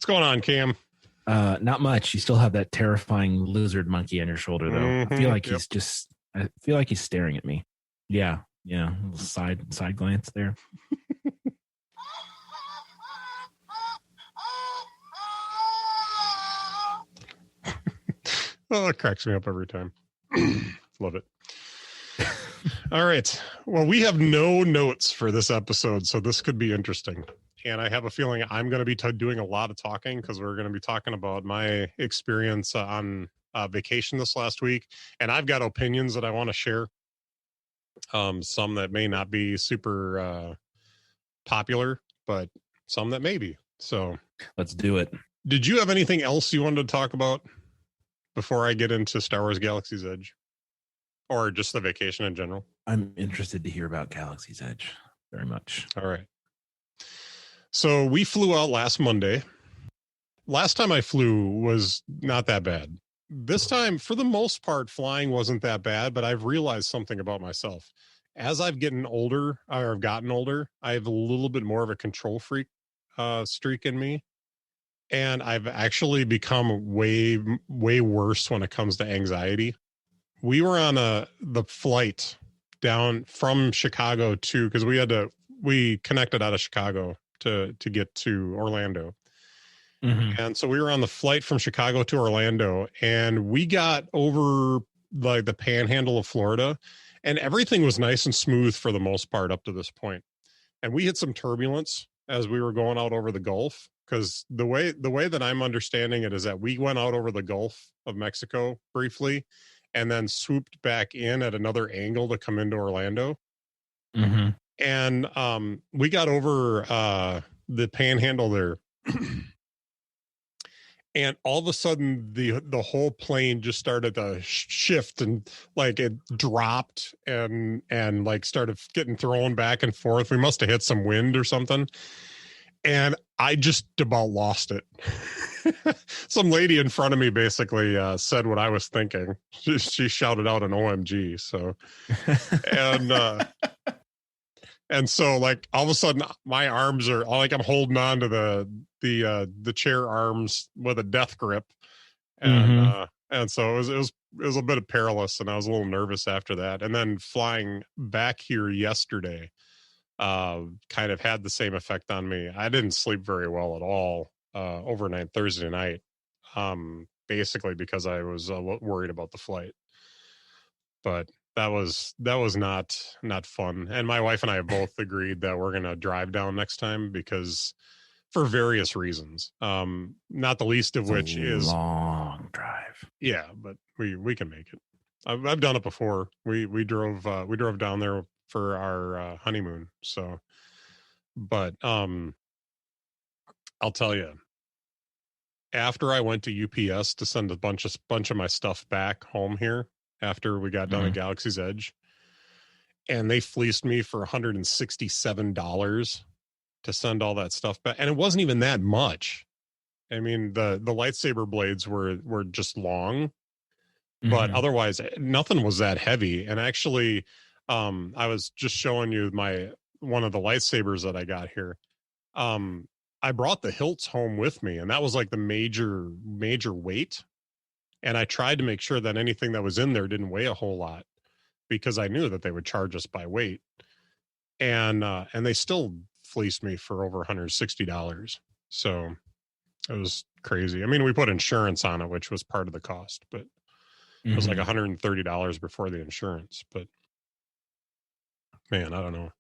going on, Cam? Not much. You still have that terrifying lizard monkey on your shoulder, though. I feel like I feel like he's staring at me. Yeah. A little side glance there. Oh, it cracks me up every time. Love it. All right. Well, we have no notes for this episode, so this could be interesting. And I have a feeling I'm going to be doing a lot of talking because we're going to be talking about my experience on vacation this last week. And I've got opinions that I want to share. Some that may not be super popular, but some that may be. So let's do it. Did you have anything else you wanted to talk about before I get into Star Wars Galaxy's Edge? Or just the vacation in general? I'm interested to hear about Galaxy's Edge very much. All right. So we flew out last Monday. Last time I flew was not that bad. This time, for the most part, flying wasn't that bad, but I've realized something about myself. As I've gotten older, I have a little bit more of a control freak streak in me. And I've actually become way, way worse when it comes to anxiety. We were on the flight down from Chicago to, because we connected out of Chicago to get to Orlando. Mm-hmm. And so we were on the flight from Chicago to Orlando, and we got over like the panhandle of Florida, and everything was nice and smooth for the most part up to this point. And we hit some turbulence as we were going out over the Gulf, because the way that I'm understanding it is that we went out over the Gulf of Mexico briefly and then swooped back in at another angle to come into Orlando. Mm-hmm. And we got over the panhandle there. And all of a sudden, the whole plane just started to shift, and like it dropped and like started getting thrown back and forth. We must have hit some wind or something. And I just about lost it. Some lady in front of me basically said what I was thinking. She shouted out an OMG. So, and so like all of a sudden my arms are like, I'm holding on to the chair arms with a death grip. And so it was a bit perilous, and I was a little nervous after that. And then flying back here yesterday kind of had the same effect on me. I didn't sleep very well at all overnight Thursday night, basically because I was worried about the flight. But that was not fun. And my wife and I have both agreed that we're going to drive down next time because for various reasons, not the least of which is long drive. Yeah, but we can make it. I've done it before. We drove down there for our honeymoon. So, but I'll tell you, after I went to UPS to send a bunch of my stuff back home here after we got done at Galaxy's Edge, and they fleeced me for $167 to send all that stuff back, and it wasn't even that much. I mean, the lightsaber blades were just long, but otherwise nothing was that heavy. And actually, I was just showing you one of the lightsabers that I got here. I brought the hilts home with me, and that was like the major weight. And I tried to make sure that anything that was in there didn't weigh a whole lot, because I knew that they would charge us by weight. And they still fleeced me for over $160. So it was crazy. I mean, we put insurance on it, which was part of the cost, but it was like $130 before the insurance. But man, I don't know.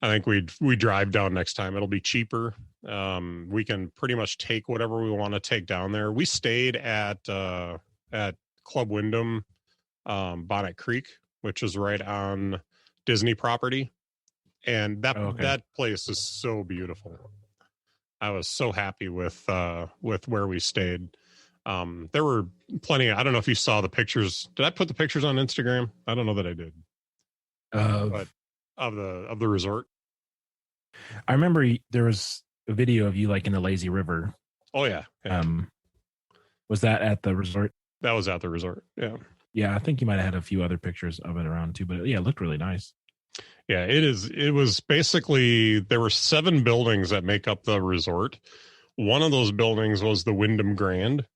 I think we drive down next time. It'll be cheaper. We can pretty much take whatever we want to take down there. We stayed at Club Wyndham, Bonnet Creek, which is right on Disney property. And that place is so beautiful. I was so happy with where we stayed. There were plenty. I don't know if you saw the pictures. Did I put the pictures on Instagram? I don't know that I did. But of the resort. I remember there was a video of you like in the lazy river. Oh yeah. Was that at the resort? That was at the resort. Yeah. Yeah, I think you might have had a few other pictures of it around too, but yeah, it looked really nice. Yeah, it is. It was basically, there were 7 buildings that make up the resort. One of those buildings was the Wyndham Grand,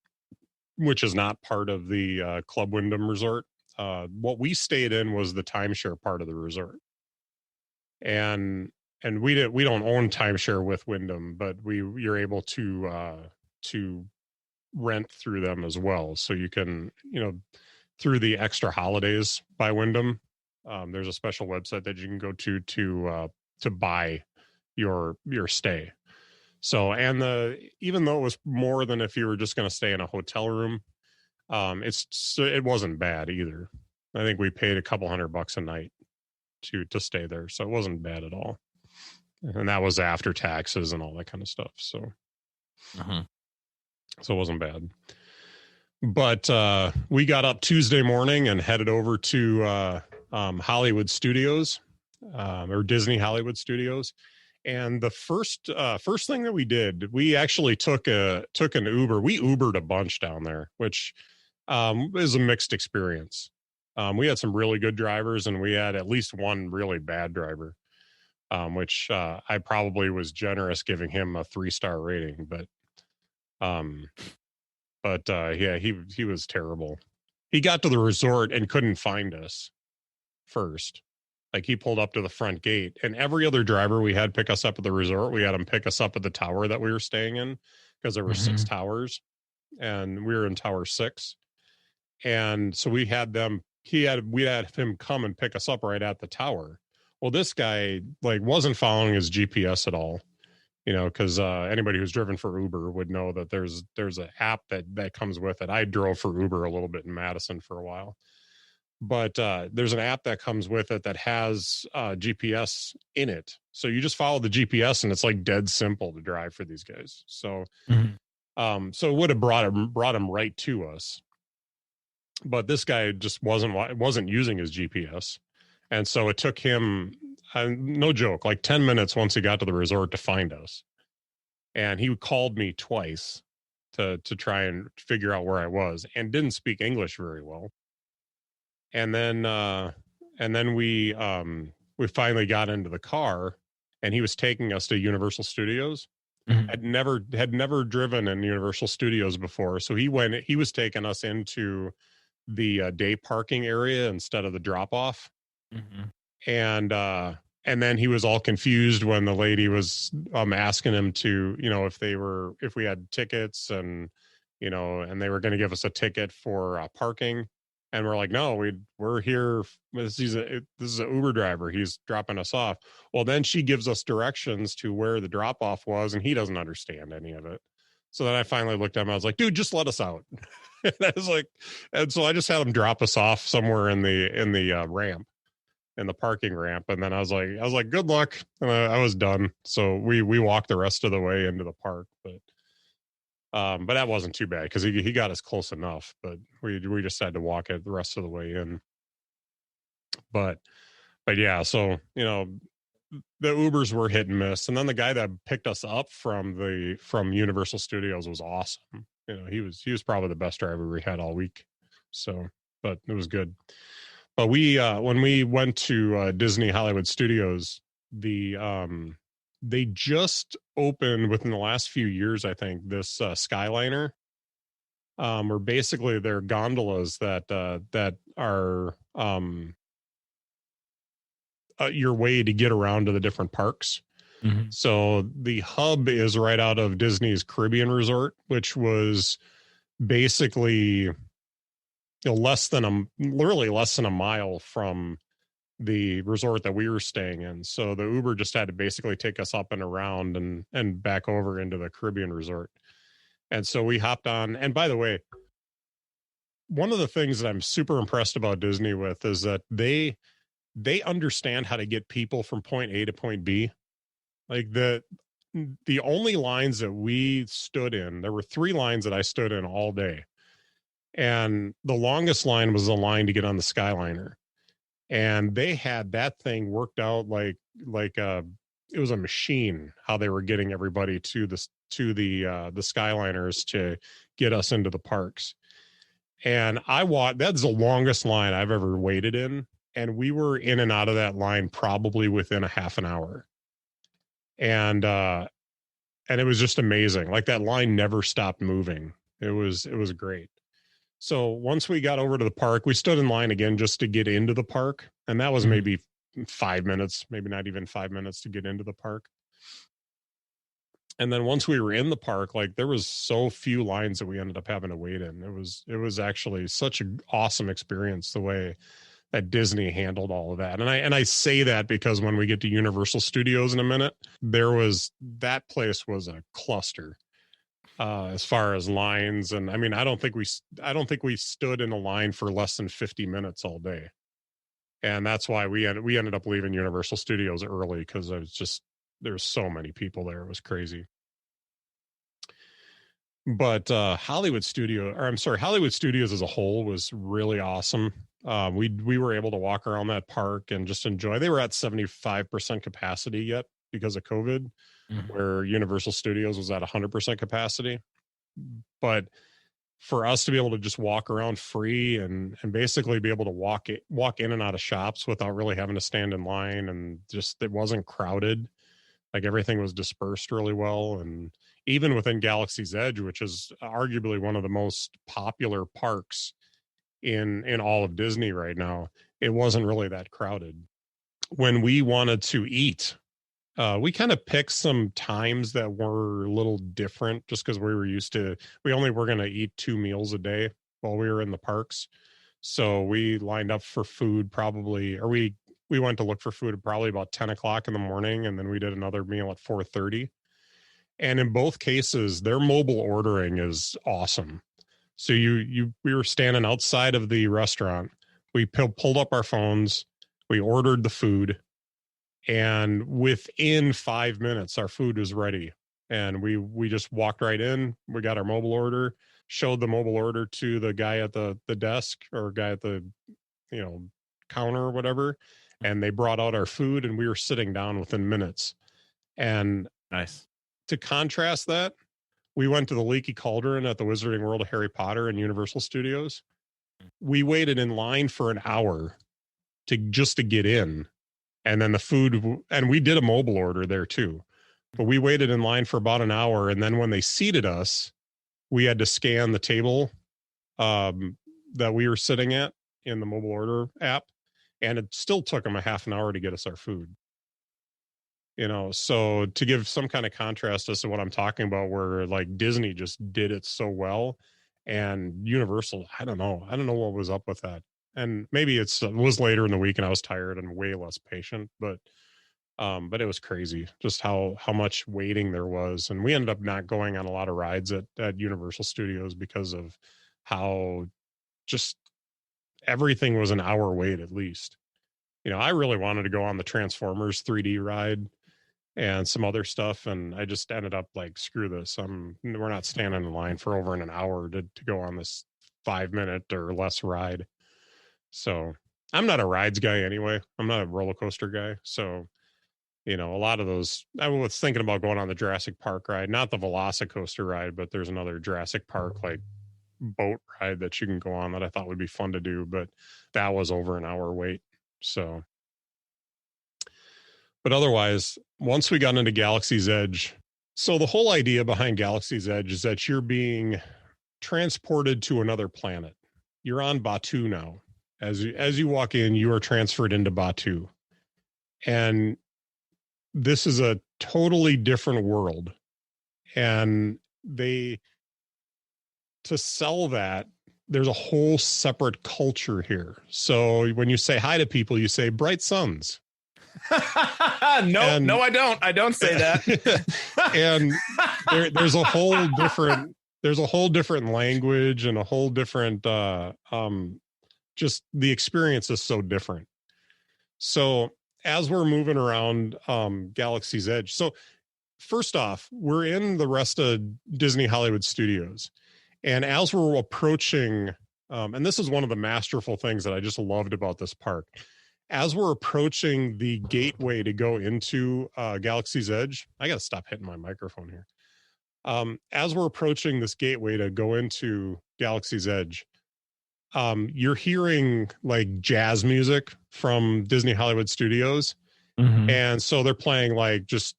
which is not part of the Club Wyndham Resort. What we stayed in was the timeshare part of the resort, and we don't own timeshare with Wyndham, but you're able to rent through them as well. So you can, through the Extra Holidays by Wyndham, there's a special website that you can go to buy your stay. So, and even though it was more than if you were just going to stay in a hotel room, it wasn't bad either. I think we paid a couple $100 a night to stay there, so it wasn't bad at all. And that was after taxes and all that kind of stuff. So, so it wasn't bad. But we got up Tuesday morning and headed over to Hollywood Studios, or Disney Hollywood Studios. And the first thing that we did, we actually took an Uber. We Ubered a bunch down there, which is a mixed experience. We had some really good drivers, and we had at least one really bad driver, which I probably was generous giving him a 3-star rating. But yeah, he was terrible. He got to the resort and couldn't find us first. Like, he pulled up to the front gate, and every other driver we had pick us up at the resort, we had him pick us up at the tower that we were staying in, because there were 6 towers, and we were in Tower 6. And so we had him come and pick us up right at the tower. Well, this guy wasn't following his GPS at all, because anybody who's driven for Uber would know that there's an app that comes with it. I drove for Uber a little bit in Madison for a while. But there's an app that comes with it that has GPS in it. So you just follow the GPS, and it's dead simple to drive for these guys. So, so it would have brought him right to us. But this guy just wasn't using his GPS, and so it took him, no joke, 10 minutes once he got to the resort to find us. And he called me twice to try and figure out where I was, and didn't speak English very well. And then we finally got into the car, and he was taking us to Universal Studios. Had never driven in Universal Studios before, so he was taking us into the day parking area instead of the drop off. And then he was all confused when the lady was asking him to, if we had tickets, and and they were going to give us a ticket for parking. And we're like, no, we're here. This is an Uber driver. He's dropping us off. Well, then she gives us directions to where the drop off was, and he doesn't understand any of it. So then I finally looked at him. I was like, dude, just let us out. And so I just had him drop us off somewhere in the ramp, in the parking ramp. And then I was like, good luck. And I was done. So we walked the rest of the way into the park, but that wasn't too bad, because he got us close enough, but we just had to walk it the rest of the way in. But yeah, so the Ubers were hit and miss, and then the guy that picked us up from Universal Studios was awesome. He was probably the best driver we had all week. So, but it was good. But we when we went to Disney Hollywood Studios, they just opened within the last few years, I think, this Skyliner, where basically they're gondolas that are your way to get around to the different parks. So the hub is right out of Disney's Caribbean Resort, which was basically literally less than a mile from the resort that we were staying in. So the Uber just had to basically take us up and around and back over into the Caribbean Resort. And so we hopped on. And by the way, one of the things that I'm super impressed about Disney with is that they understand how to get people from point A to point B. The only lines that we stood in, there were 3 lines that I stood in all day. And the longest line was the line to get on the Skyliner. And they had that thing worked out like it was a machine, how they were getting everybody to the Skyliners to get us into the parks. And that's the longest line I've ever waited in. and we were in and out of that line probably within a half an hour. And it was just amazing. Like that line never stopped moving. It was great. So once we got over to the park, we stood in line again just to get into the park. And that was maybe 5 minutes, maybe not even 5 minutes to get into the park. And then once we were in the park, like there was so few lines that we ended up having to wait in. It was actually such an awesome experience the way that Disney handled all of that. And I say that because when we get to Universal Studios in a minute, that place was a cluster as far as lines. And I mean, I don't think we stood in a line for less than 50 minutes all day. And that's why we ended up leaving Universal Studios early, because there's so many people there. It was crazy. But Hollywood Studios as a whole was really awesome. We were able to walk around that park and just enjoy. They were at 75% capacity yet because of COVID, where Universal Studios was at 100% capacity. But for us to be able to just walk around free and basically be able to walk in and out of shops without really having to stand in line, and just it wasn't crowded. Like everything was dispersed really well. And even within Galaxy's Edge, which is arguably one of the most popular parks in all of Disney right now, it wasn't really that crowded. When we wanted to eat, we kind of picked some times that were a little different just because we only were going to eat 2 meals a day while we were in the parks. So we lined up for food we went to look for food at probably about 10 o'clock in the morning, and then we did another meal at 4:30. And in both cases, their mobile ordering is awesome. So we were standing outside of the restaurant. We pulled up our phones. We ordered the food. And within 5 minutes, our food was ready. And we just walked right in. We got our mobile order, showed the mobile order to the guy at the desk, or guy at the counter or whatever. And they brought out our food, and we were sitting down within minutes. And nice. To contrast that, we went to the Leaky Cauldron at the Wizarding World of Harry Potter and Universal Studios. We waited in line for an hour to get in. And then the food, and we did a mobile order there too. But we waited in line for about an hour. And then when they seated us, we had to scan the table that we were sitting at in the mobile order app. And it still took them a half an hour to get us our food. So to give some kind of contrast as to what I'm talking about, where like Disney just did it so well, and Universal, I don't know what was up with that. And maybe it was later in the week and I was tired and way less patient, but it was crazy just how much waiting there was. And we ended up not going on a lot of rides at Universal Studios because of how just everything was an hour wait at least. I really wanted to go on the Transformers 3D ride and some other stuff, and I just ended up like, screw this. We're not standing in line for over an hour to go on this 5 minute or less ride. So I'm not a rides guy anyway. I'm not a roller coaster guy. So, a lot of those, I was thinking about going on the Jurassic Park ride, not the Velocicoaster ride, but there's another Jurassic Park like boat ride that you can go on that I thought would be fun to do, but that was over an hour wait. So, but otherwise, once we got into Galaxy's Edge, so the whole idea behind Galaxy's Edge is that you're being transported to another planet. You're on Batuu now. As you walk in, you are transferred into Batuu. And this is a totally different world. And to sell that, there's a whole separate culture here. So when you say hi to people, you say bright suns. No, I don't. I don't say that. And there's a whole different language and a whole different just the experience is so different. So as we're moving around Galaxy's Edge, so first off, we're in the rest of Disney Hollywood Studios, and as we're approaching, and this is one of the masterful things that I just loved about this park, as we're approaching the gateway to go into Galaxy's Edge, I got to stop hitting my microphone here. As we're approaching this gateway to go into Galaxy's Edge, you're hearing like jazz music from Disney Hollywood Studios. Mm-hmm. And so they're playing like just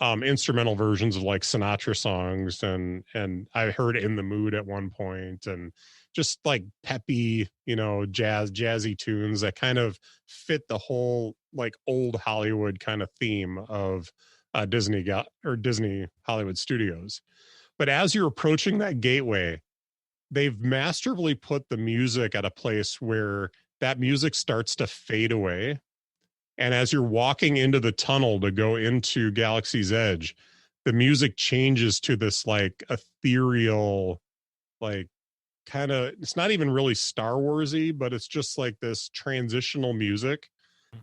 instrumental versions of like Sinatra songs, and I heard In the Mood at one point, and just like peppy, jazzy tunes that kind of fit the whole like old Hollywood kind of theme of Disney Hollywood Studios. But as you're approaching that gateway, they've masterfully put the music at a place where that music starts to fade away. And as you're walking into the tunnel to go into Galaxy's Edge, the music changes to this like ethereal, like kind of, it's not even really Star Warsy, but it's just like this transitional music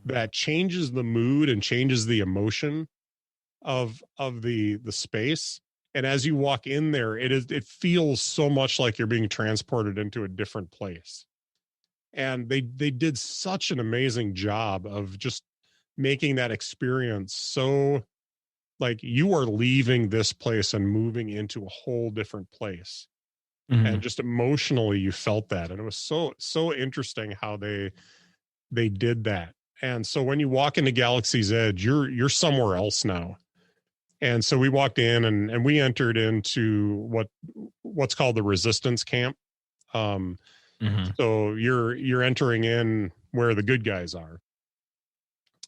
that changes the mood and changes the emotion of the space. And as you walk in there, it feels so much like you're being transported into a different place. And they did such an amazing job of just making that experience so like you are leaving this place and moving into a whole different place. Mm-hmm. And just emotionally you felt that, and it was so interesting how they did that. And so when you walk into Galaxy's Edge, you're somewhere else now. And so we walked in and we entered into what's called the Resistance Camp. Mm-hmm. So you're entering in where the good guys are.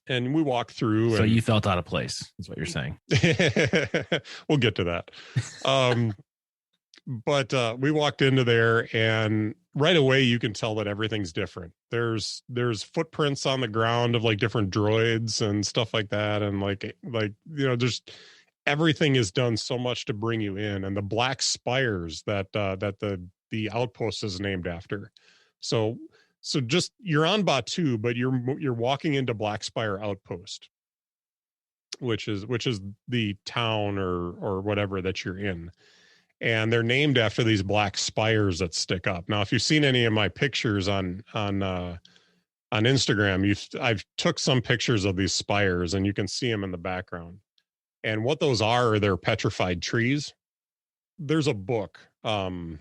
And we walked through. So you felt out of place, is what you're saying. We'll get to that. But we walked into there, and right away you can tell that everything's different. There's footprints on the ground of like different droids and stuff like that, and like just everything is done so much to bring you in. And the black spires that the outpost is named after. So just you're on Batuu, but you're walking into Black Spire Outpost, which is the town or whatever that you're in. And they're named after these black spires that stick up. Now, if you've seen any of my pictures on Instagram, I've took some pictures of these spires, and you can see them in the background. And what those are, they're petrified trees. There's a book called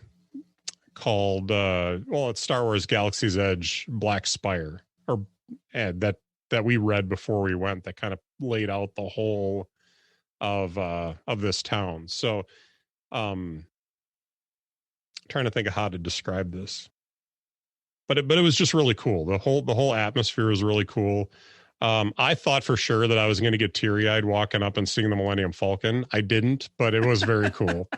it's Star Wars Galaxy's Edge Black Spire, or that we read before we went, that kind of laid out the whole of this town. So trying to think of how to describe this, but it was just really cool. The whole atmosphere was really cool. I thought for sure that I was going to get teary-eyed walking up and seeing the Millennium Falcon. I didn't, but it was very cool.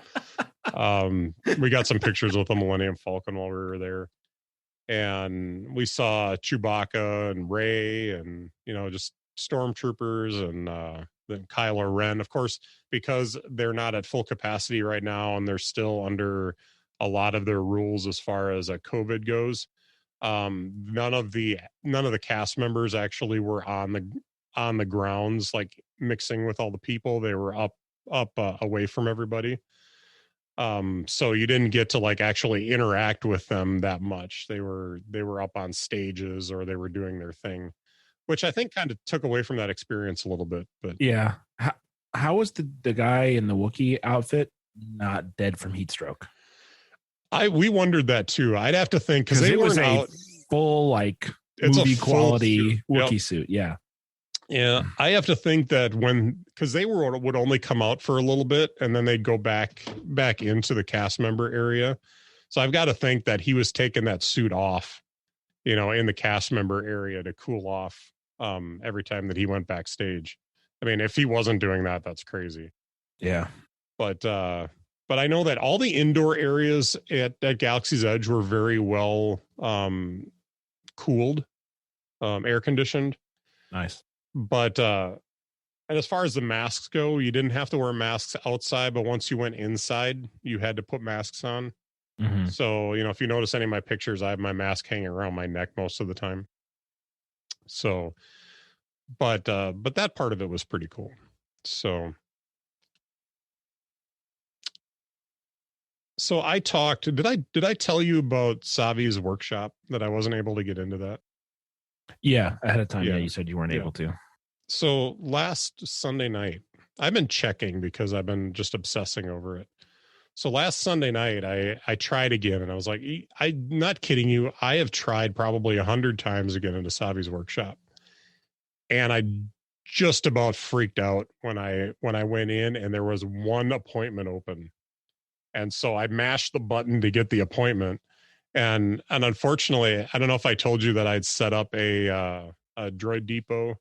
We got some pictures with the Millennium Falcon while we were there, and we saw Chewbacca and Rey, and just stormtroopers, and then Kylo Ren, of course, because they're not at full capacity right now, and they're still under a lot of their rules as far as COVID goes. None of the cast members actually were on the grounds, like mixing with all the people. They were up away from everybody. So you didn't get to like actually interact with them that much. They were up on stages, or they were doing their thing, which I think kind of took away from that experience a little bit. But yeah, how was the guy in the Wookiee outfit not dead from heat stroke? We wondered that too. I'd have to think, because they was out full like movie quality Wookiee suit. Yeah. Yeah, I have to think that because they would only come out for a little bit, and then they'd go back into the cast member area. So I've got to think that he was taking that suit off, in the cast member area to cool off every time that he went backstage. I mean, if he wasn't doing that, that's crazy. Yeah. But I know that all the indoor areas at Galaxy's Edge were very well cooled, air conditioned. Nice. But and as far as the masks go, you didn't have to wear masks outside, but once you went inside, you had to put masks on. Mm-hmm. So, if you notice any of my pictures, I have my mask hanging around my neck most of the time. So, but that part of it was pretty cool. So I talked, did I tell you about Savi's workshop, that I wasn't able to get into that? Yeah, ahead of time. Yeah, you said you weren't able to. So last Sunday night, I've been checking because I've been just obsessing over it. So last Sunday night, I tried again, and I was like, I'm not kidding you. I have tried probably 100 times again into Savi's workshop, and I just about freaked out when I went in, and there was one appointment open, and so I mashed the button to get the appointment, and unfortunately, I don't know if I told you that I'd set up a Droid Depot,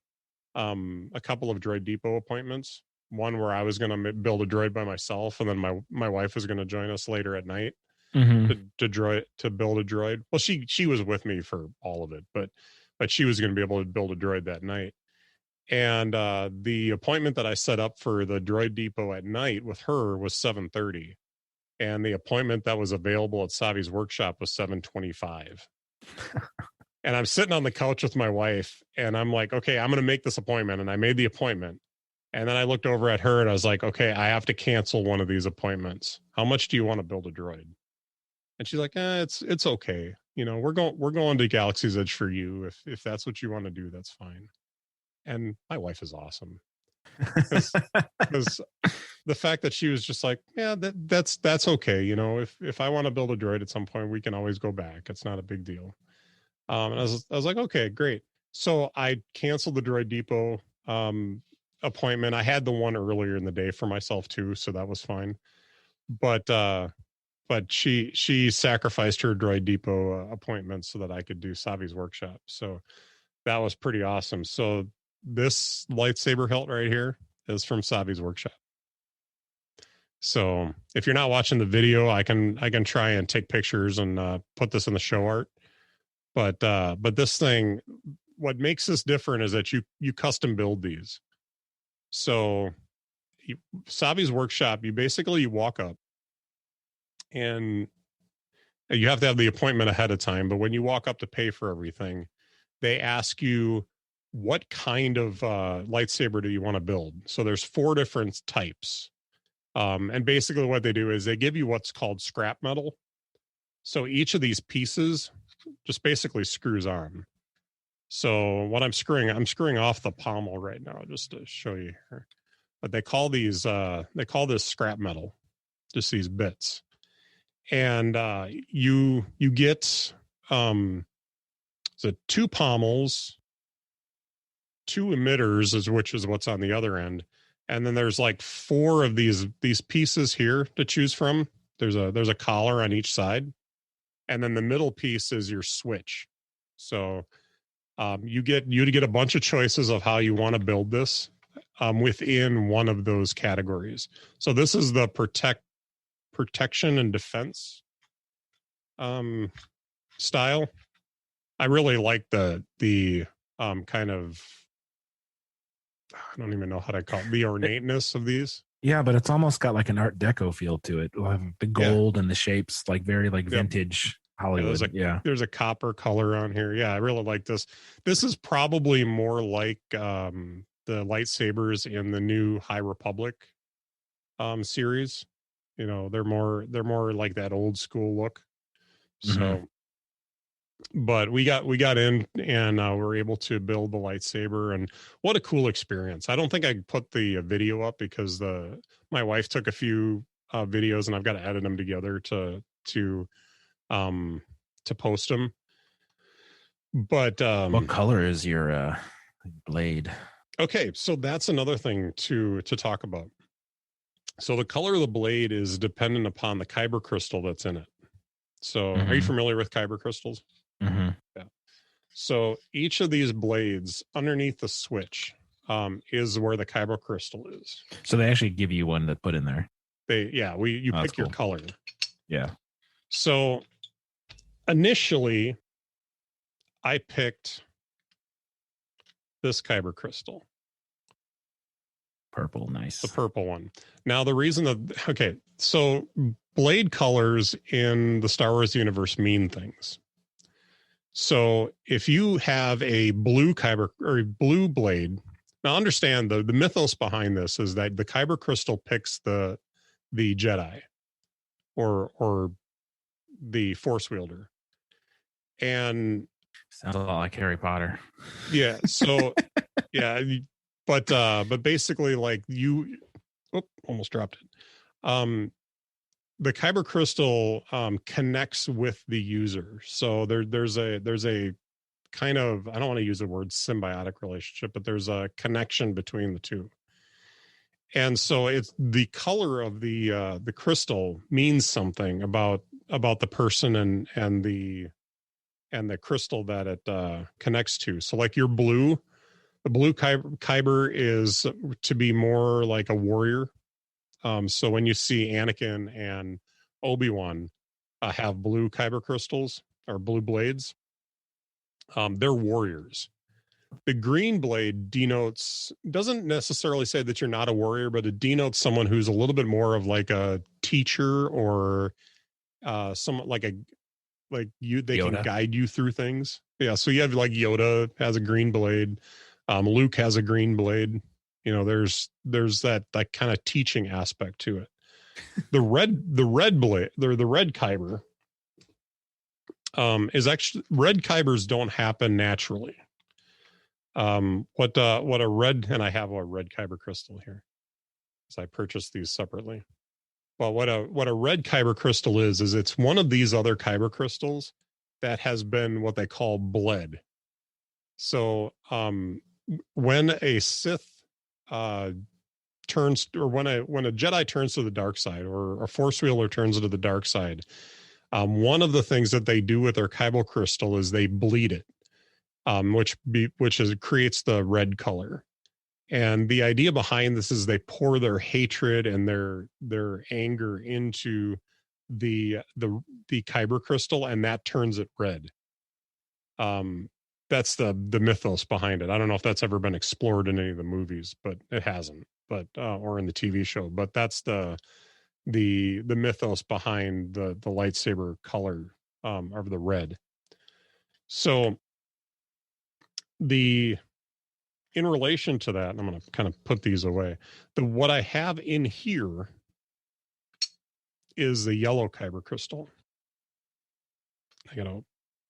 a couple of Droid Depot appointments. One where I was going to build a droid by myself, and then my wife was going to join us later at night to build a droid. Well, she was with me for all of it, but she was going to be able to build a droid that night. And the appointment that I set up for the Droid Depot at night with her was 7:30, and the appointment that was available at Savi's workshop was 7:25. And I'm sitting on the couch with my wife, and I'm like, okay, I'm going to make this appointment, and I made the appointment. And then I looked over at her and I was like, okay, I have to cancel one of these appointments. How much do you want to build a droid? And she's like, it's okay. You know, we're going to Galaxy's Edge for you. If that's what you want to do, that's fine. And my wife is awesome. Because the fact that she was just like, yeah, that's okay. You know, if I want to build a droid at some point, we can always go back. It's not a big deal. And I was like, okay, great. So I canceled the Droid Depot appointment. I had the one earlier in the day for myself too, so that was fine. But she sacrificed her Droid Depot appointment so that I could do Savi's workshop. So that was pretty awesome. So this lightsaber hilt right here is from Savi's workshop. So if you're not watching the video, I can try and take pictures and put this in the show art. But this thing, what makes this different is that you custom build these. So Savi's workshop, you walk up and you have to have the appointment ahead of time. But when you walk up to pay for everything, they ask you, what kind of lightsaber do you want to build? So there's 4 different types. And basically what they do is they give you what's called scrap metal. So each of these pieces just basically screws on. So what I'm screwing off the pommel right now just to show you here. But they call this scrap metal, just these bits. And you get 2 pommels, 2 emitters, which is what's on the other end. And then there's like 4 of these pieces here to choose from. There's a collar on each side. And then the middle piece is your switch. So you get a bunch of choices of how you want to build this within one of those categories. So this is the protection and defense style. I really like the kind of, I don't even know how to call it, the ornateness of these. Yeah, but it's almost got like an Art Deco feel to it. The gold and the shapes, like very vintage Hollywood. There's a copper color on here. Yeah, I really like this. This is probably more like the lightsabers in the new High Republic series. You know, they're more like that old school look. So, but we got in and we're able to build the lightsaber, and what a cool experience. I don't think I put the video up because my wife took a few videos and I've got to edit them together to post them. But what color is your blade? Okay, so that's another thing to talk about. So the color of the blade is dependent upon the kyber crystal that's in it. So are you familiar with kyber crystals? Yeah. So each of these blades underneath the switch is where the kyber crystal is. So they actually give you one to put in there. You pick your color. Yeah. So initially I picked this kyber crystal. Purple, nice. The purple one. Now the reason so blade colors in the Star Wars universe mean things. So if you have a blue kyber or blue blade, now understand the mythos behind this is that the kyber crystal picks the Jedi or the Force wielder. And sounds a lot like Harry Potter. Yeah. So yeah, but basically like almost dropped it. the kyber crystal connects with the user. So there's a kind of, I don't want to use the word symbiotic relationship, but there's a connection between the two. And so it's the color of the crystal means something about the person and the crystal that it connects to. So like your blue, the blue kyber is to be more like a warrior. So when you see Anakin and Obi-Wan have blue kyber crystals or blue blades, they're warriors. The green blade doesn't necessarily say that you're not a warrior, but it denotes someone who's a little bit more of like a teacher or someone like they Yoda. Can guide you through things. Yeah. So you have like Yoda has a green blade. Luke has a green blade. You know, there's that kind of teaching aspect to it. The red blade, the red kyber is actually, red kybers don't happen naturally. What a red, and I have a red kyber crystal here, so I purchased these separately. Well, what a red kyber crystal is it's one of these other kyber crystals that has been what they call bled. So when a Sith turns, or when a Jedi turns to the dark side, or a Force Wheeler turns into the dark side, one of the things that they do with their kyber crystal is they bleed it, which creates the red color. And the idea behind this is they pour their hatred and their anger into the kyber crystal, and that turns it red. That's the mythos behind it. I don't know if that's ever been explored in any of the movies, but it hasn't. But or in the TV show. But that's the mythos behind the lightsaber color of the red. So in relation to that, I'm going to kind of put these away. What I have in here is the yellow kyber crystal. I got to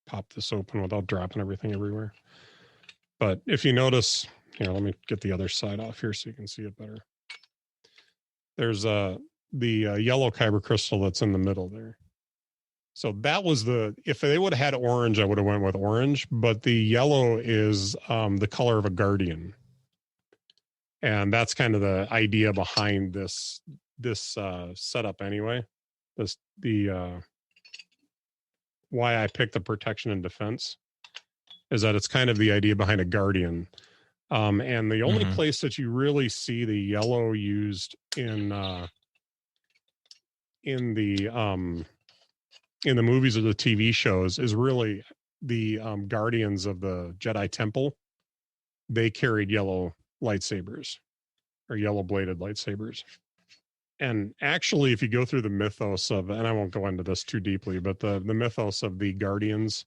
pop this open without dropping everything everywhere. But if you notice, here, let me get the other side off here so you can see it better. There's the yellow kyber crystal that's in the middle there. So that was if they would have had orange, I would have went with orange, but the yellow is the color of a guardian. And that's kind of the idea behind this setup anyway. Why I picked the protection and defense is that it's kind of the idea behind a guardian. And the only place that you really see the yellow used in the movies or the TV shows is really the guardians of the Jedi Temple. They carried yellow lightsabers or yellow bladed lightsabers. And actually, if you go through the mythos of, and I won't go into this too deeply, but the mythos of the guardians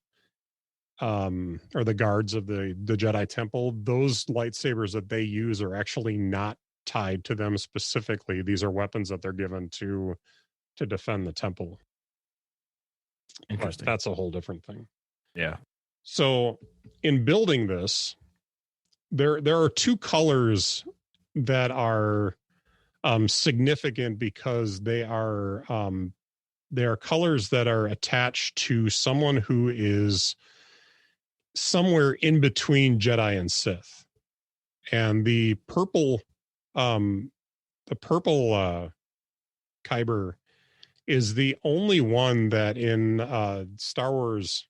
or the guards of the Jedi Temple, those lightsabers that they use are actually not tied to them specifically. These are weapons that they're given to defend the temple. Interesting. But that's a whole different thing. Yeah. So in building this, there are two colors that are significant because they are colors that are attached to someone who is somewhere in between Jedi and Sith. And the purple kyber is the only one that in Star Wars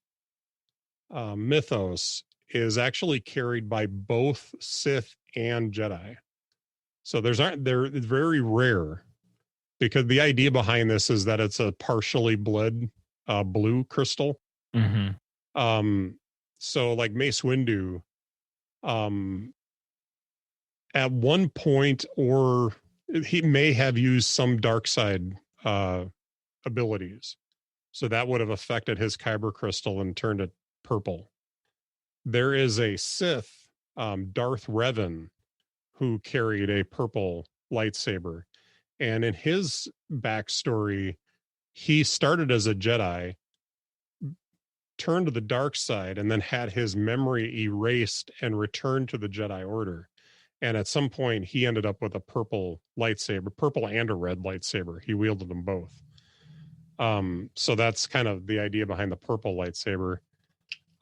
mythos is actually carried by both Sith and Jedi. So they're very rare, because the idea behind this is that it's a partially bled blue crystal. So like Mace Windu, at one point, or he may have used some dark side abilities. So that would have affected his kyber crystal and turned it purple. There is a Sith, Darth Revan, who carried a purple lightsaber. And in his backstory, he started as a Jedi, turned to the dark side, and then had his memory erased and returned to the Jedi Order. And at some point, he ended up with a purple lightsaber, purple and a red lightsaber. He wielded them both. So that's kind of the idea behind the purple lightsaber.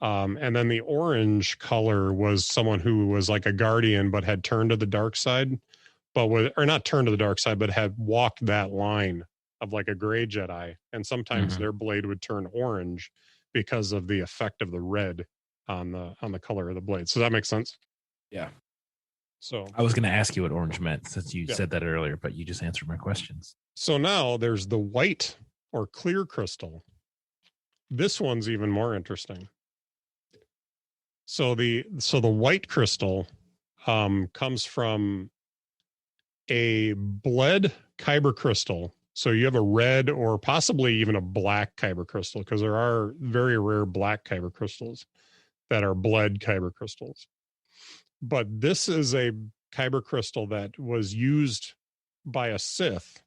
And then the orange color was someone who was like a guardian, but had turned to the dark side, or not turned to the dark side, but had walked that line of like a gray Jedi. And sometimes their blade would turn orange because of the effect of the red on the color of the blade. So that makes sense. Yeah. So I was going to ask you what orange meant since you said that earlier, but you just answered my questions. So now there's the white or clear crystal. This one's even more interesting. So the white crystal comes from a bled kyber crystal. So you have a red or possibly even a black kyber crystal, because there are very rare black kyber crystals that are bled kyber crystals. But this is a kyber crystal that was used by a Sith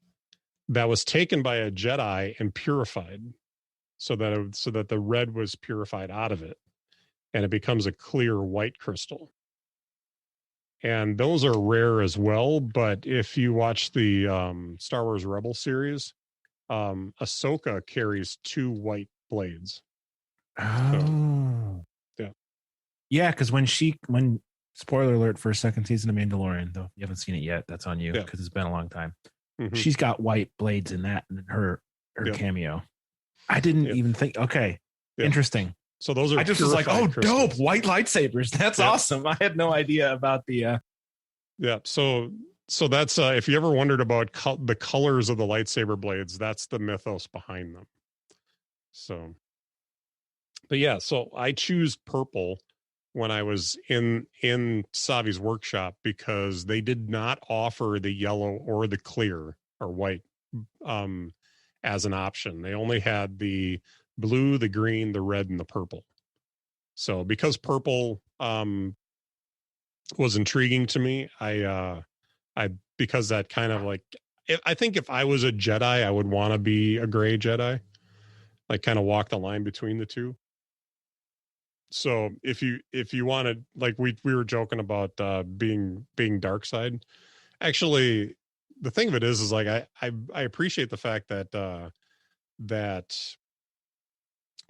that was taken by a Jedi and purified so that the red was purified out of it, and it becomes a clear white crystal. And those are rare as well. But if you watch the Star Wars Rebel series, Ahsoka carries 2 white blades. Oh, yeah. Because when spoiler alert for second season of Mandalorian, though you haven't seen it yet, that's on you because it's been a long time. Mm-hmm. She's got white blades in that in her cameo. I didn't even think. Okay, interesting. So those are. I just was like, oh, crystals. Dope, white lightsabers. That's awesome. I had no idea about the. Yeah. So that's if you ever wondered about the colors of the lightsaber blades, that's the mythos behind them. So, but yeah, so I choose purple when I was in Savi's workshop because they did not offer the yellow or the clear or white as an option. They only had the blue, the green, the red, and the purple. So because purple was intriguing to me, I because that kind of like, I think if I was a Jedi, I would want to be a gray Jedi, like kind of walk the line between the two. So if you wanted, like we were joking about being dark side, actually the thing of it is like I appreciate the fact that that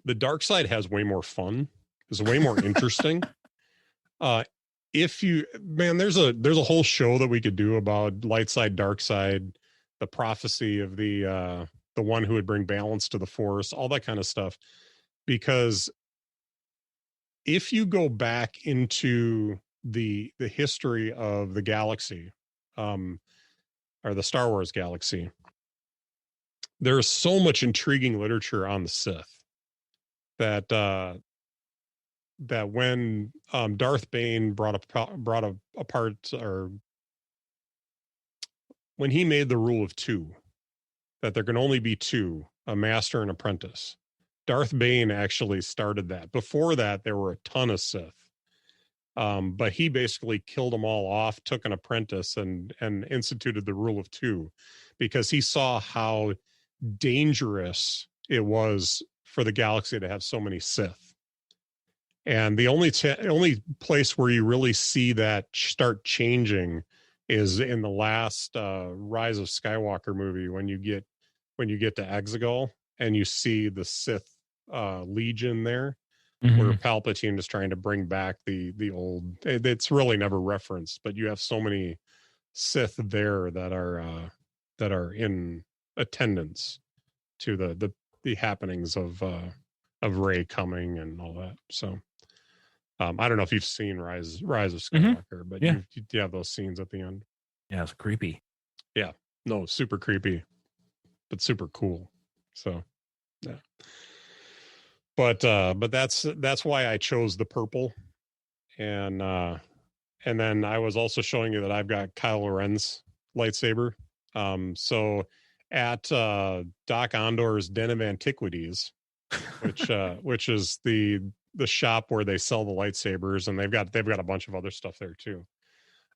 the dark side has way more fun, is way more interesting. If you, man, there's a whole show that we could do about light side, dark side, the prophecy of the one who would bring balance to the Force, all that kind of stuff. Because if you go back into the history of the galaxy, or the Star Wars galaxy, there's so much intriguing literature on the Sith that that when Darth Bane brought apart, or when he made the rule of 2, that there can only be 2, a master and apprentice. Darth Bane actually started that. Before that, there were a ton of Sith. But he basically killed them all off, took an apprentice, and instituted the rule of 2, because he saw how dangerous it was for the galaxy to have so many Sith. And the only place where you really see that start changing is in the last Rise of Skywalker movie, when you get to Exegol and you see the Sith Legion there, where Palpatine is trying to bring back the old. It's really never referenced, but you have so many Sith there that are in attendance to the happenings of Rey coming and all that. So I don't know if you've seen Rise of Skywalker, but you have those scenes at the end. Yeah, it's creepy. Yeah, no, super creepy, but super cool. So yeah. But that's why I chose the purple, and then I was also showing you that I've got Kylo Ren's lightsaber. So at Doc Ondor's Den of Antiquities, which is the shop where they sell the lightsabers, and they've got a bunch of other stuff there too.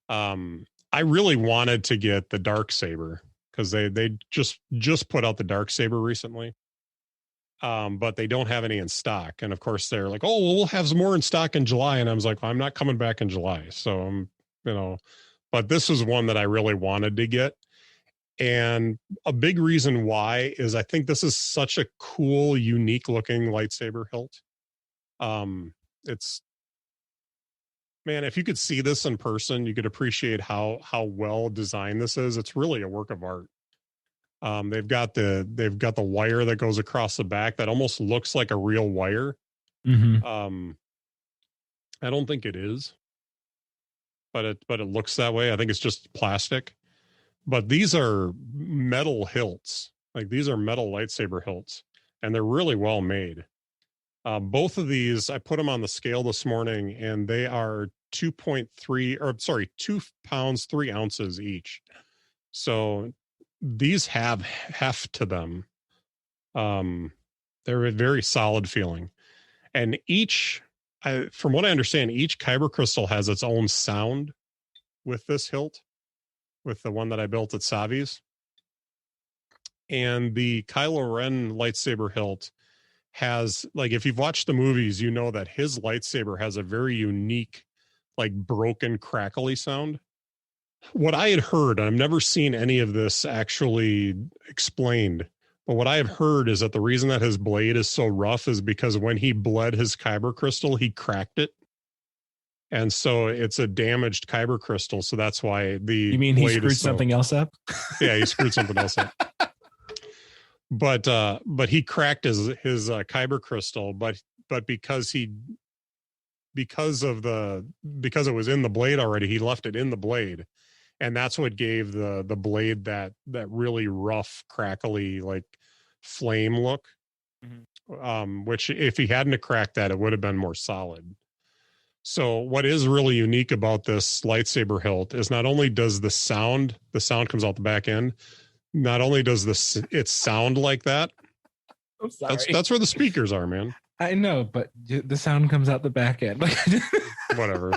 I really wanted to get the dark saber because they just put out the dark saber recently. But they don't have any in stock. And of course they're like, oh, well, we'll have some more in stock in July. And I was like, well, I'm not coming back in July. So but this is one that I really wanted to get. And a big reason why is I think this is such a cool, unique looking lightsaber hilt. It's, man, if you could see this in person, you could appreciate how well designed this is. It's really a work of art. They've got the wire that goes across the back that almost looks like a real wire. Mm-hmm. I don't think it is, but it looks that way. I think it's just plastic. But these are metal hilts. Like, these are metal lightsaber hilts, and they're really well made. Both of these, I put them on the scale this morning, and they are 2 pounds, 3 ounces each. So these have heft to them. They're a very solid feeling. And from what I understand, each kyber crystal has its own sound with this hilt, with the one that I built at Savi's. And the Kylo Ren lightsaber hilt has, like, if you've watched the movies, you know that his lightsaber has a very unique, like, broken, crackly sound. What I had heard, I've never seen any of this actually explained, but what I have heard is that the reason that his blade is so rough is because when he bled his kyber crystal, he cracked it. And so it's a damaged kyber crystal. So that's why the You mean he screwed something else up? Yeah, he screwed something else up. But he cracked his kyber crystal, but because it was in the blade already, he left it in the blade. And that's what gave the blade that really rough, crackly, like, flame look. Mm-hmm. Which if he hadn't cracked that, it would have been more solid. So what is really unique about this lightsaber hilt is not only does the sound comes out the back end, not only does it sound like that. I'm sorry. That's where the speakers are, man. I know, but the sound comes out the back end. Whatever.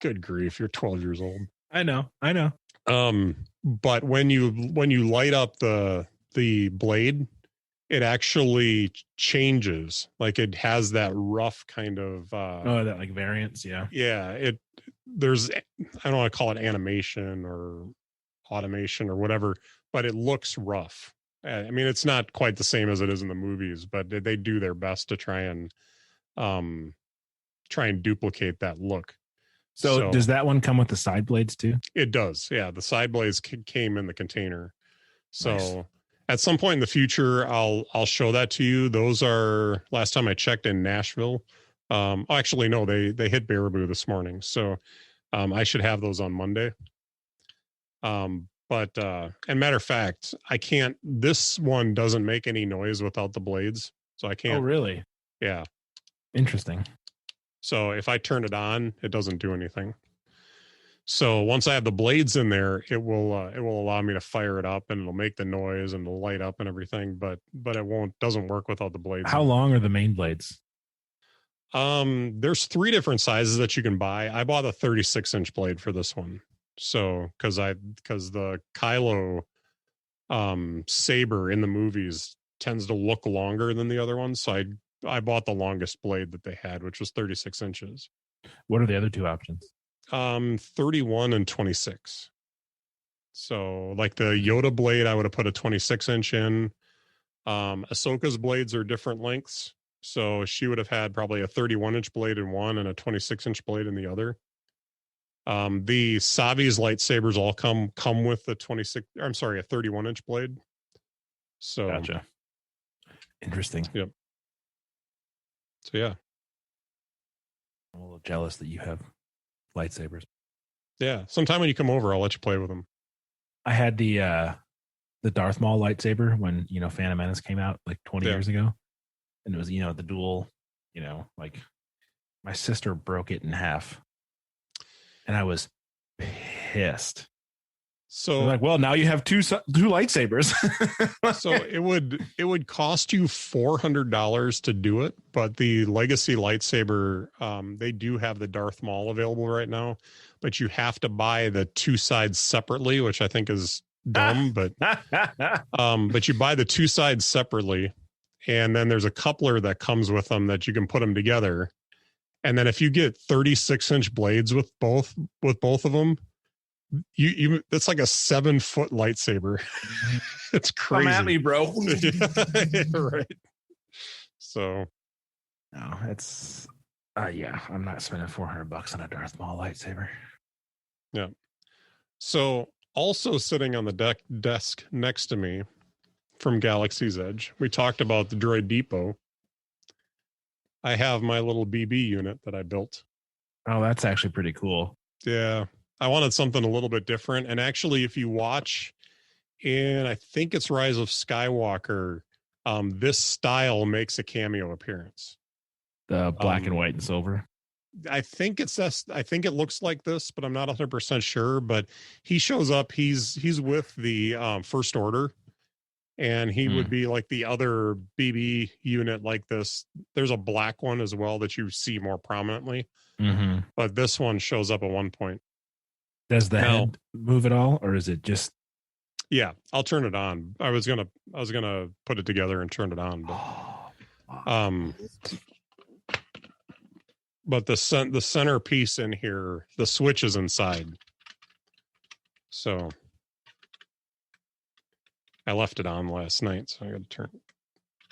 Good grief, you're 12 years old. I know. But when you light up the blade, it actually changes. Like, it has that rough kind of that like variance. Yeah. I don't want to call it animation or automation or whatever, but it looks rough. I mean, it's not quite the same as it is in the movies, but they do their best to try and duplicate that look. So does that one come with the side blades too? It does. Yeah. The side blades came in the container. So nice. At some point in the future, I'll show that to you. Those are, last time I checked, in Nashville. Actually, no, they hit Baraboo this morning. So I should have those on Monday. And matter of fact, this one doesn't make any noise without the blades. So I can't. Oh, really? Yeah. Interesting. So if I turn it on, it doesn't do anything. So once I have the blades in there, it will allow me to fire it up, and it'll make the noise and it'll light up and everything, but it doesn't work without the blades. How long are the main blades? There's 3 different sizes that you can buy. I bought a 36-inch blade for this one. So because the Kylo saber in the movies tends to look longer than the other ones, so I bought the longest blade that they had, which was 36 inches. What are the other 2 options? 31 and 26. So like the Yoda blade, I would have put a 26-inch in. Ahsoka's blades are different lengths. So she would have had probably a 31-inch blade in one and a 26-inch blade in the other. The Savi's lightsabers all come with the 31-inch blade. So gotcha. Interesting. Yep. So yeah. I'm a little jealous that you have lightsabers. Yeah. Sometime when you come over, I'll let you play with them. I had the Darth Maul lightsaber when, Phantom Menace came out like 20 years ago. And it was, the dual, like my sister broke it in half. And I was pissed. So like, well, now you have two lightsabers. So it would cost you $400 to do it, but the Legacy lightsaber, they do have the Darth Maul available right now, but you have to buy the 2 sides separately, which I think is dumb, but you buy the 2 sides separately, and then there's a coupler that comes with them that you can put them together. And then if you get 36-inch blades with both of them, you that's like a 7-foot lightsaber. It's crazy. Come at me, bro. Right. So no, it's yeah, I'm not spending $400 on a Darth Maul lightsaber. Yeah. So also sitting on the desk next to me from Galaxy's Edge, we talked about the Droid Depot. I have my little BB unit that I built. Oh, that's actually pretty cool. Yeah. I wanted something a little bit different. And actually, if you watch in, I think it's Rise of Skywalker, this style makes a cameo appearance. The black and white and silver. I think it's this. I think it looks like this, but I'm not 100% sure. But he shows up. He's with the First Order, and he would be like the other BB unit like this. There's a black one as well that you see more prominently, but this one shows up at one point. Does the head move at all, or is it just? Yeah, I'll turn it on. I was gonna put it together and turn it on, but the center piece in here, the switch is inside. So I left it on last night, so I got to turn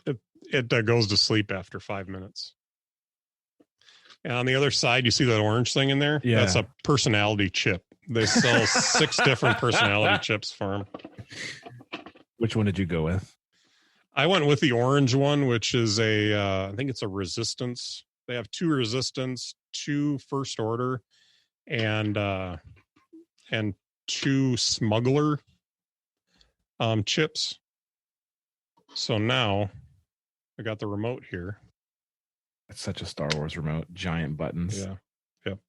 it. It goes to sleep after 5 minutes. And on the other side, you see that orange thing in there? Yeah. That's a personality chip. They sell 6 different personality chips for them. Which one did you go with? I went with the orange one, which is I think it's a resistance. They have 2 resistance, 2 First Order, and 2 smuggler chips. So now I got the remote here. It's such a Star Wars remote, giant buttons. Yeah. Yep.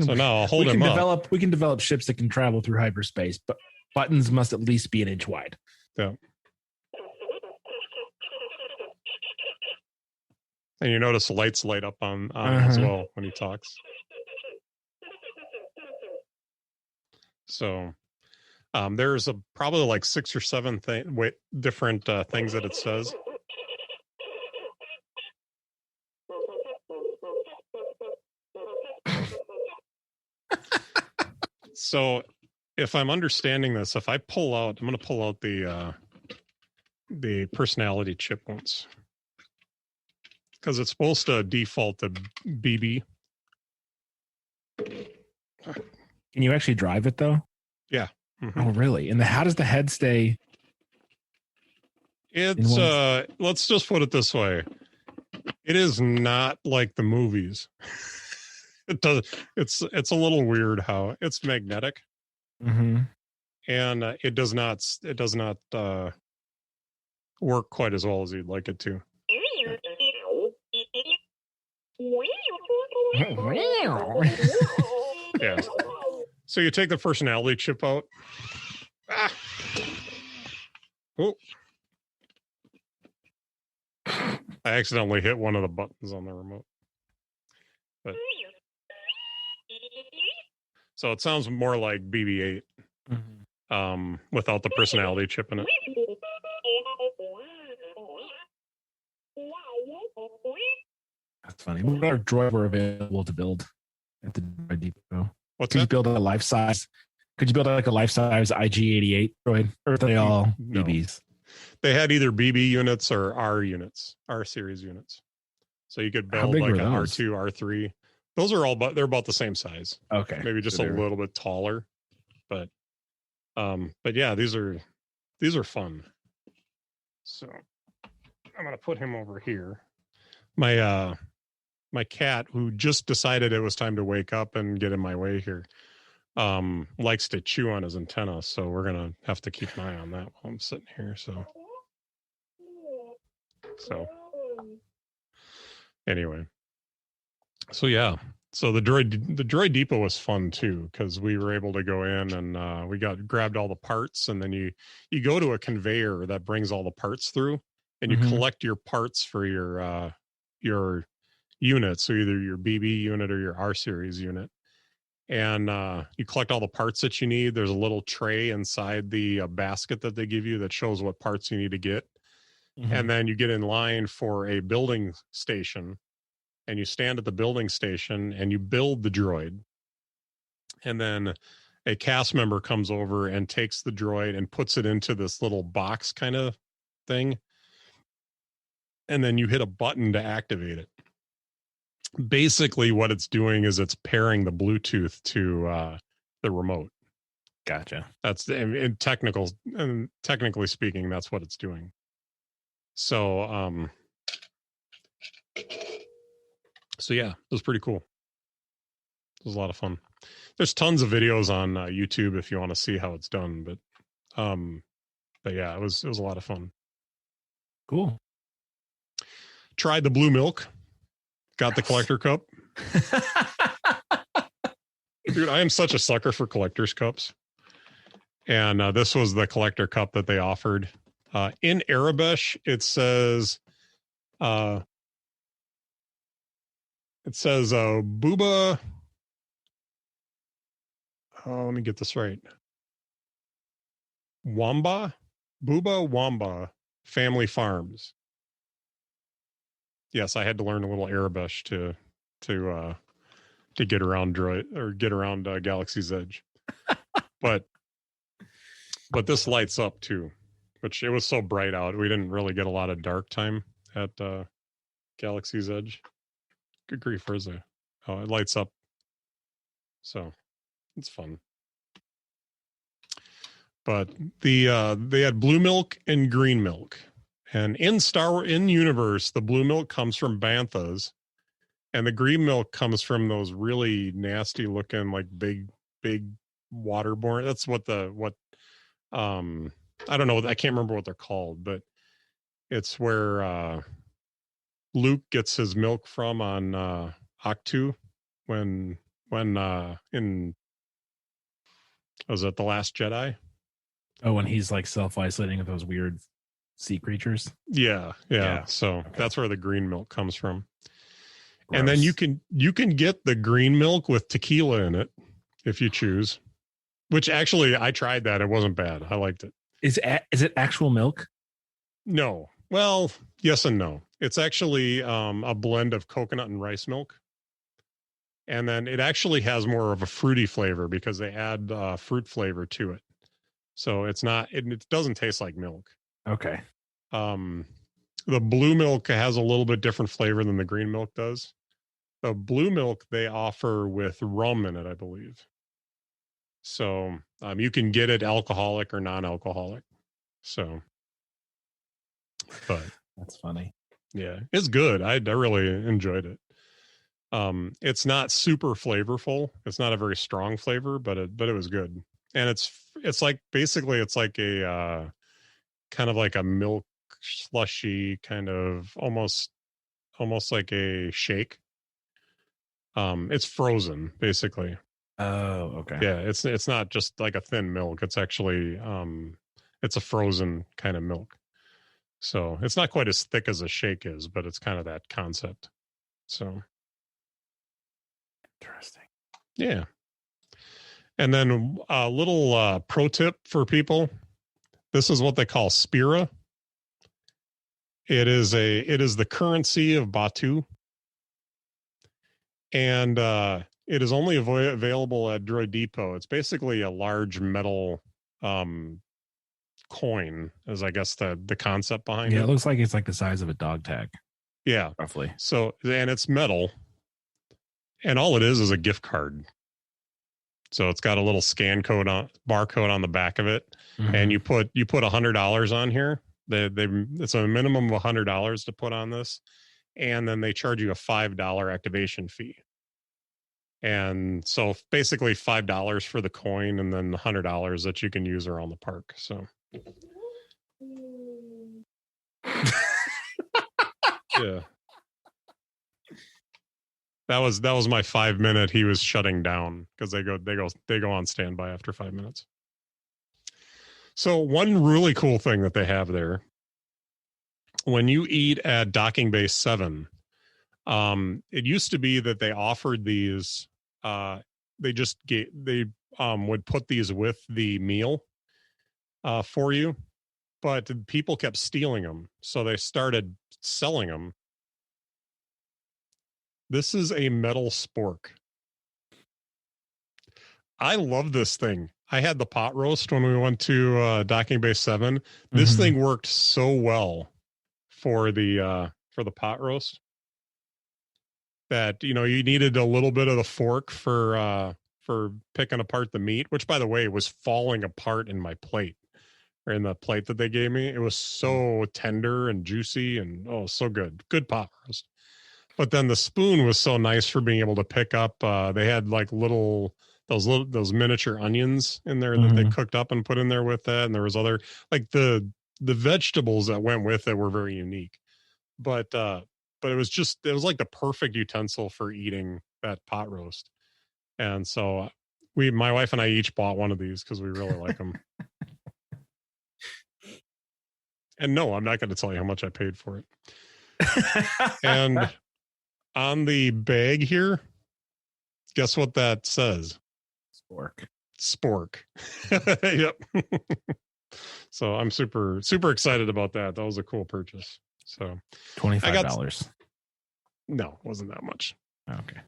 So now I'll hold him up. We can develop ships that can travel through hyperspace, but buttons must at least be an inch wide. Yeah. And you notice the lights light up on as well when he talks. So there's probably like 6 or 7 different things that it says. So if I'm understanding this, if I pull out, I'm going to pull out the personality chip once. Because it's supposed to default to BB. Can you actually drive it though? Yeah. Oh, really? And how does the head stay? It's let's just put it this way. It is not like the movies. It does. It's a little weird how it's magnetic, and it does not work quite as well as you'd like it to. Yeah. So you take the personality chip out. Oh. I accidentally hit one of the buttons on the remote. But so it sounds more like BB-8 without the personality chip in it. That's funny. What other droid were available to build at the Droid Depot? What's Could that? you build a life size? Could you build like a life size IG-88 droid, or are they all BBs? They had either BB units or R units, R series units. So you could build like an R2, R3. Those are they're about the same size. Okay, maybe just a little bit taller, but yeah, these are fun. So I'm gonna put him over here. My cat, who just decided it was time to wake up and get in my way here, likes to chew on his antenna, so we're gonna have to keep an eye on that while I'm sitting here. So anyway, so yeah, so the droid depot was fun too, because we were able to go in and we grabbed all the parts, and then you go to a conveyor that brings all the parts through, and you collect your parts for your unit, so either your BB unit or your R series unit, and you collect all the parts that you need. There's a little tray inside the basket that they give you that shows what parts you need to get. And then you get in line for a building station, and you stand at the building station and you build the droid. And then a cast member comes over and takes the droid and puts it into this little box kind of thing. And then you hit a button to activate it. Basically, what it's doing is it's pairing the Bluetooth to the remote. Gotcha. That's in technically speaking, that's what it's doing. So, yeah, it was pretty cool. It was a lot of fun. There's tons of videos on YouTube if you want to see how it's done, but yeah, it was a lot of fun. Cool. Tried the blue milk. Got the collector cup. Dude, I am such a sucker for collector's cups. And this was the collector cup that they offered. In Arabesh, it says Booba. Oh, let me get this right. Booba Wamba Family Farms. Yes, I had to learn a little Arabic to get around Droid or get around Galaxy's Edge. but this lights up too, which it was so bright out. We didn't really get a lot of dark time at Galaxy's Edge. Good grief, where's it? Oh, it lights up. So it's fun. But they had blue milk and green milk. And in Star Wars, in universe, the blue milk comes from banthas, and the green milk comes from those really nasty looking, like big waterborne. That's what I don't know. I can't remember what they're called, but it's where Luke gets his milk from on Ahch-To when in was it The Last Jedi? Oh, when he's like self-isolating with those weird sea creatures. Yeah. So okay. That's where the green milk comes from. Gross. And then you can get the green milk with tequila in it if you choose. Which actually, I tried that. It wasn't bad. I liked it. Is it actual milk? No. Well, yes and no. It's actually a blend of coconut and rice milk. And then it actually has more of a fruity flavor because they add fruit flavor to it. So it doesn't taste like milk. Okay. The blue milk has a little bit different flavor than the green milk does. The blue milk they offer with rum in it, I believe. So you can get it alcoholic or non-alcoholic. So, but that's funny. Yeah, it's good. I really enjoyed it. It's not super flavorful. It's not a very strong flavor, but it was good. And it's like basically it's like a kind of like a milk slushy kind of almost like a shake. It's frozen basically. Oh, okay. Yeah, it's not just like a thin milk. It's actually it's a frozen kind of milk. So it's not quite as thick as a shake is, but it's kind of that concept. So interesting. Yeah. And then a little pro tip for people. This is what they call Spira. It is the currency of Batuu. And it is only available at Droid Depot. It's basically a large metal coin, is I guess the concept behind it. Yeah, it looks like it's like the size of a dog tag. Yeah. Roughly. So, and it's metal. And all it is a gift card. So it's got a little barcode on the back of it. Mm-hmm. And you put $100 on here. It's a minimum of $100 to put on this. And then they charge you a $5 activation fee. And so basically $5 for the coin and then $100 that you can use around the park. So yeah. That was my 5 minute. He was shutting down because they go on standby after 5 minutes. So one really cool thing that they have there, when you eat at Docking Bay 7, it used to be that they offered these. They would put these with the meal for you, but people kept stealing them, so they started selling them. This is a metal spork. I love this thing. I had the pot roast when we went to Docking Bay 7. This thing worked so well for the pot roast that, you needed a little bit of the fork for picking apart the meat, which, by the way, was falling apart in my plate, or in the plate that they gave me. It was so tender and juicy and so good. Good pot roast. But then the spoon was so nice for being able to pick up. They had like those miniature onions in there that they cooked up and put in there with that. And there was other, like, the vegetables that went with it were very unique. But it was like the perfect utensil for eating that pot roast. And so my wife and I each bought one of these because we really like them. And no, I'm not going to tell you how much I paid for it. And on the bag here, guess what that says? Spork. Yep. So I'm super, super excited about that. That was a cool purchase. So $25. No, it wasn't that much. Okay.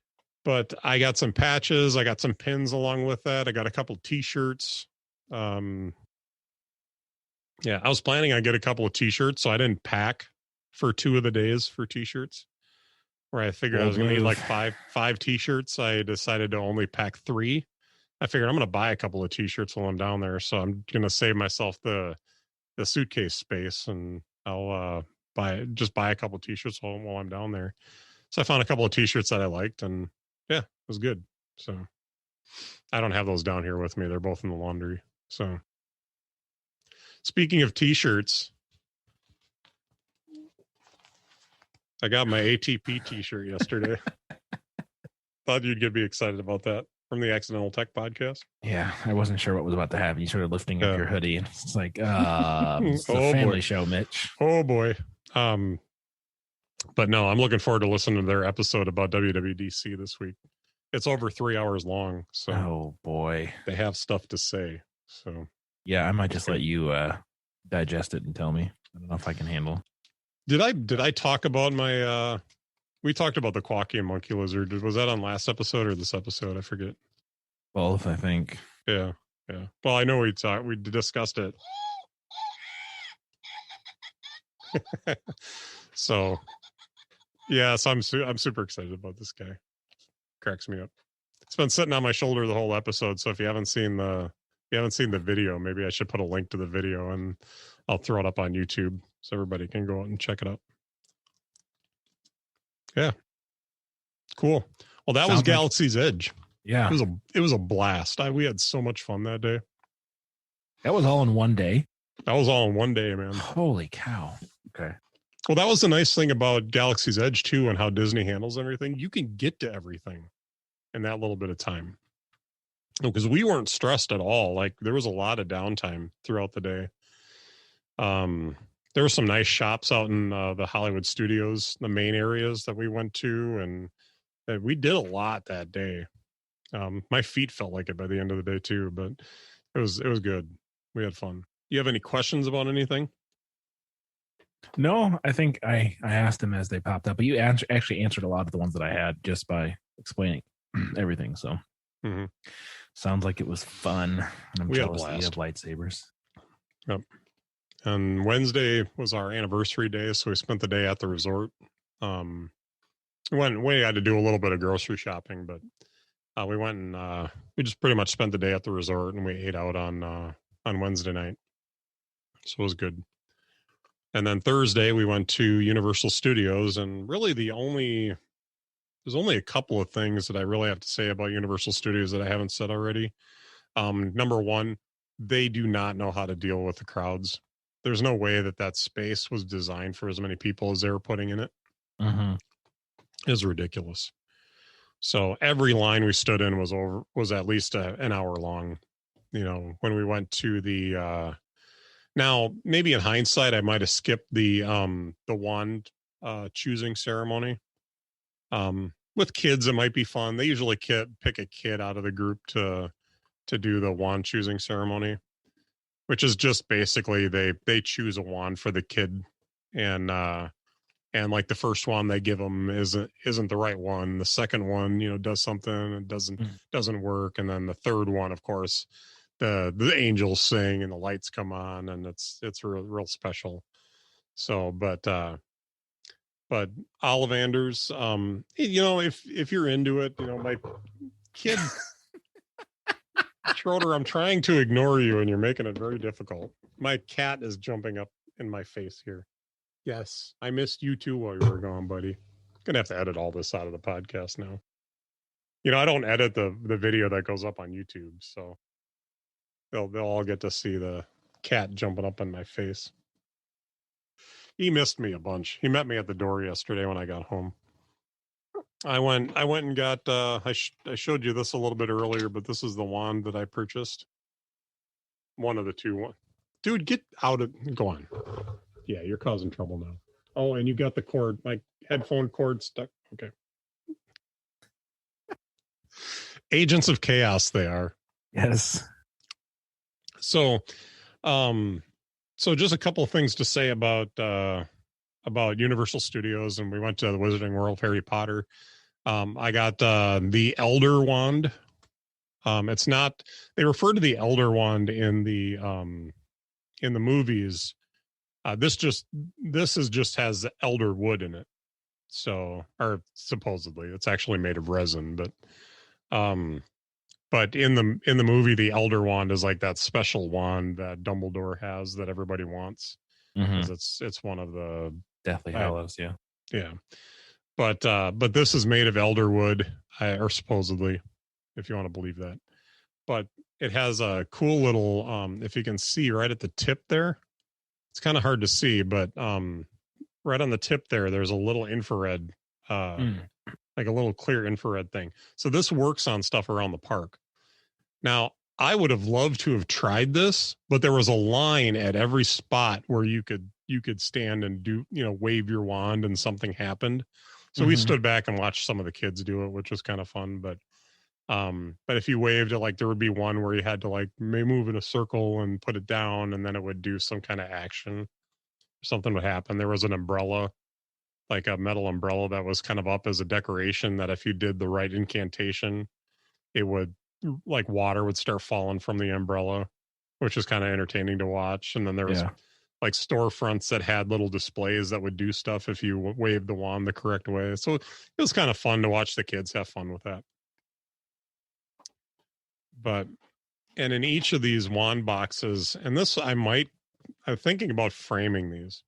But I got some patches. I got some pins along with that. I got a couple t-shirts. Yeah, I was planning on get a couple of t-shirts, so I didn't pack for 2 of the days for t-shirts. Where I figured I was going to need like five t-shirts. I decided to only pack 3. I figured I'm going to buy a couple of t-shirts while I'm down there, so I'm going to save myself the suitcase space, and I'll buy a couple of t-shirts while I'm down there. So I found a couple of t-shirts that I liked, and yeah, it was good. So I don't have those down here with me. They're both in the laundry. So speaking of t-shirts, I got my ATP t-shirt yesterday. Thought you'd be excited about that, from the Accidental Tech podcast. Yeah, I wasn't sure what was about to happen. You started lifting up your hoodie, and it's like, it's the family show, Mitch. Oh boy. But no, I'm looking forward to listening to their episode about WWDC this week. It's over 3 hours long, so oh boy, they have stuff to say. So yeah, I might just let you digest it and tell me. I don't know if I can handle. Did I talk about my we talked about the Kwakian monkey lizard. Was that on last episode or this episode? I forget. Both, I think. Yeah. Well, I know we discussed it. So I'm super excited about this guy. Cracks me up. It's been sitting on my shoulder the whole episode, so if you haven't seen the video, maybe I should put a link to the video and I'll throw it up on YouTube so everybody can go out and check it out. Yeah. Cool. Well, that was Galaxy's Edge. Yeah. It was a blast. We had so much fun that day. That was all in one day? That was all in one day, man. Holy cow. Okay. Well, that was the nice thing about Galaxy's Edge too, and how Disney handles everything. You can get to everything in that little bit of time. Because we weren't stressed at all. Like, there was a lot of downtime throughout the day. There were some nice shops out in the Hollywood Studios, the main areas that we went to, and we did a lot that day. My feet felt like it by the end of the day too, but it was good. We had fun. You have any questions about anything? No, I think I asked them as they popped up, but you actually answered a lot of the ones that I had just by explaining everything. So sounds like it was fun. And I'm jealous that you have lightsabers. Yep. And Wednesday was our anniversary day, so we spent the day at the resort. We had to do a little bit of grocery shopping, but we went and we just pretty much spent the day at the resort, and we ate out on Wednesday night. So it was good. And then Thursday we went to Universal Studios, and really there's only a couple of things that I really have to say about Universal Studios that I haven't said already. Number one, they do not know how to deal with the crowds. There's no way that space was designed for as many people as they were putting in it. It was ridiculous. So every line we stood in was at least an hour long. When we went to the now, maybe in hindsight, I might have skipped the wand choosing ceremony. With kids, it might be fun. They usually pick a kid out of the group to do the wand choosing ceremony, which is just basically they choose a wand for the kid, and and like the first one they give them isn't the right one. The second one, does something, it doesn't work, and then the third one, of course, the angels sing and the lights come on, and it's real special. So, but Ollivanders, if you're into it, my kid. Schroeder, I'm trying to ignore you and you're making it very difficult. My cat is jumping up in my face here. Yes, I missed you too while you were gone, buddy. Gonna have to edit all this out of the podcast now. I don't edit the video that goes up on YouTube, so they'll all get to see the cat jumping up in my face. He missed me a bunch. He met me at the door yesterday when I got home. I went and got, I showed you this a little bit earlier, but this is the wand that I purchased. One of the two. Dude, get out of, go on. Yeah, you're causing trouble now. Oh, and you got the cord, my headphone cord stuck. Okay. Agents of Chaos, they are. Yes. So just a couple of things to say about Universal Studios, and we went to the Wizarding World of Harry Potter. I got the Elder Wand. It's not, they refer to the Elder Wand in the movies. This just has elder wood in it. So, or supposedly it's actually made of resin, but in the movie, the Elder Wand is like that special wand that Dumbledore has that everybody wants. Because it's one of the Deathly Hallows, yeah. Yeah. But this is made of elder wood, or supposedly, if you want to believe that. But it has a cool little, if you can see right at the tip there, it's kind of hard to see, but right on the tip there, there's a little infrared, like a little clear infrared thing. So this works on stuff around the park. Now, I would have loved to have tried this, but there was a line at every spot where you could stand and do, wave your wand and something happened. So we stood back and watched some of the kids do it, which was kind of fun. But if you waved it, like there would be one where you had to like move in a circle and put it down, and then it would do some kind of action. Something would happen. There was an umbrella, like a metal umbrella that was kind of up as a decoration that if you did the right incantation, it would, like water would start falling from the umbrella, which is kind of entertaining to watch. And then there was like storefronts that had little displays that would do stuff if you waved the wand the correct way. So it was kind of fun to watch the kids have fun with that. And in each of these wand boxes, and this I'm thinking about framing these,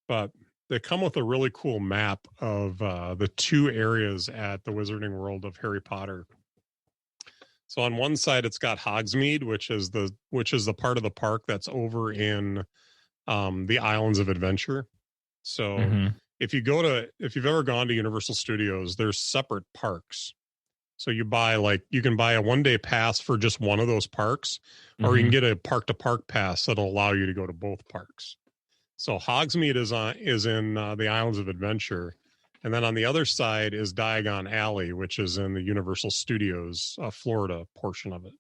but they come with a really cool map of the two areas at the Wizarding World of Harry Potter. So on one side, it's got Hogsmeade, which is the part of the park that's over in the Islands of Adventure. So if you've ever gone to Universal Studios, there's separate parks. So you can buy a 1-day pass for just one of those parks, or you can get a park to park pass that'll allow you to go to both parks. So Hogsmeade is in the Islands of Adventure. And then on the other side is Diagon Alley, which is in the Universal Studios, Florida portion of it.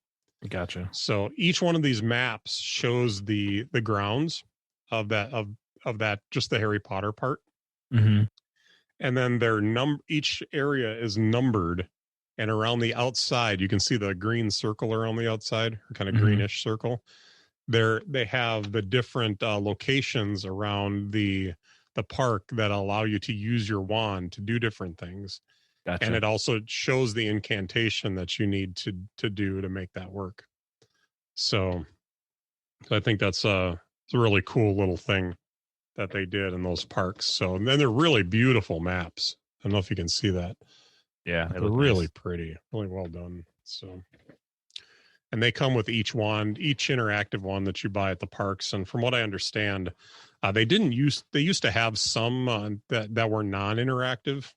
Gotcha. So each one of these maps shows the grounds of that just the Harry Potter part. And then each area is numbered, and around the outside you can see the green circle around the outside, or kind of greenish circle. They have the different locations around the park that allow you to use your wand to do different things. Gotcha. And it also shows the incantation that you need to do to make that work. So I think it's a really cool little thing that they did in those parks. So, and then they're really beautiful maps. I don't know if you can see that. Yeah, they're really pretty, really well done. So, and they come with each interactive wand that you buy at the parks. And from what I understand, they used to have some that were non-interactive.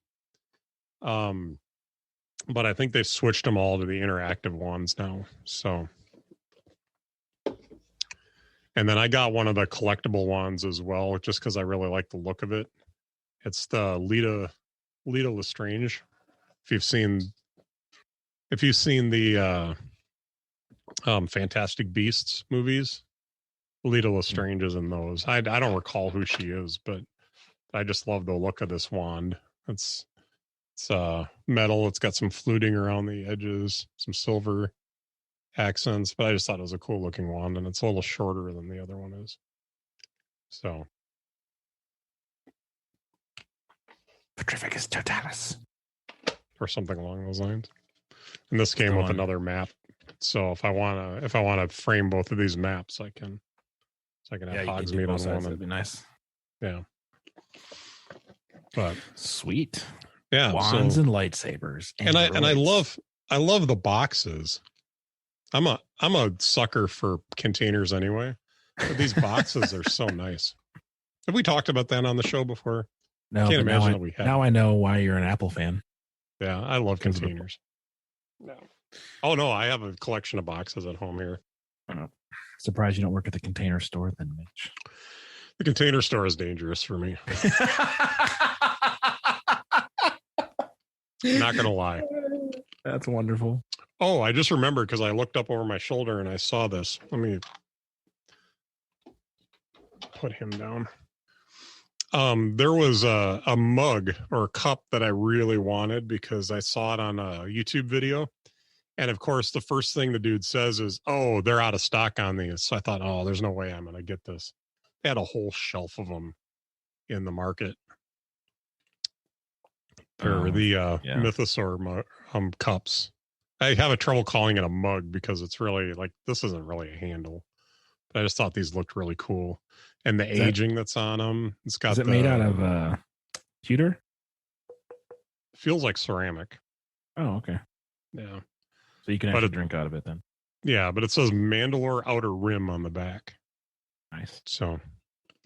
But I think they've switched them all to the interactive ones now. So, and then I got one of the collectible ones as well, just because I really like the look of it. It's the Lita Lestrange. If you've seen the Fantastic Beasts movies, Lita Lestrange is in those. I don't recall who she is, but I just love the look of this wand. It's metal. It's got some fluting around the edges, some silver accents, but I just thought it was a cool looking wand, and it's a little shorter than the other one is. So Petrificus totalis, or something along those lines. And this came with another map. So if I wanna frame both of these maps, I can. So I can have Hogsmeade on one. That'd be nice. Yeah. But sweet. Yeah. Wands and lightsabers. And I love the boxes. I'm a sucker for containers anyway. But these boxes are so nice. Have we talked about that on the show before? No, I can't imagine that we have. Now I know why you're an Apple fan. Yeah, I love containers. No. Oh no, I have a collection of boxes at home here. Surprised you don't work at the Container Store then, Mitch. The Container Store is dangerous for me. Not gonna lie. That's wonderful. Oh, I just remembered because I looked up over my shoulder and I saw this. Let me put him down. There was a mug or a cup that I really wanted because I saw it on a YouTube video. And of course, the first thing the dude says is, "Oh, they're out of stock on these." So I thought, "Oh, there's no way I'm going to get this." They had a whole shelf of them in the market. They're the Mythosaur cups. I have a trouble calling it a mug because it's really like this isn't really a handle. But I just thought these looked really cool, and the aging that's on them. It's got. Is it made out of pewter? Feels like ceramic. Oh, okay. Yeah. So you can actually drink out of it then. Yeah, but it says Mandalore Outer Rim on the back. Nice. So,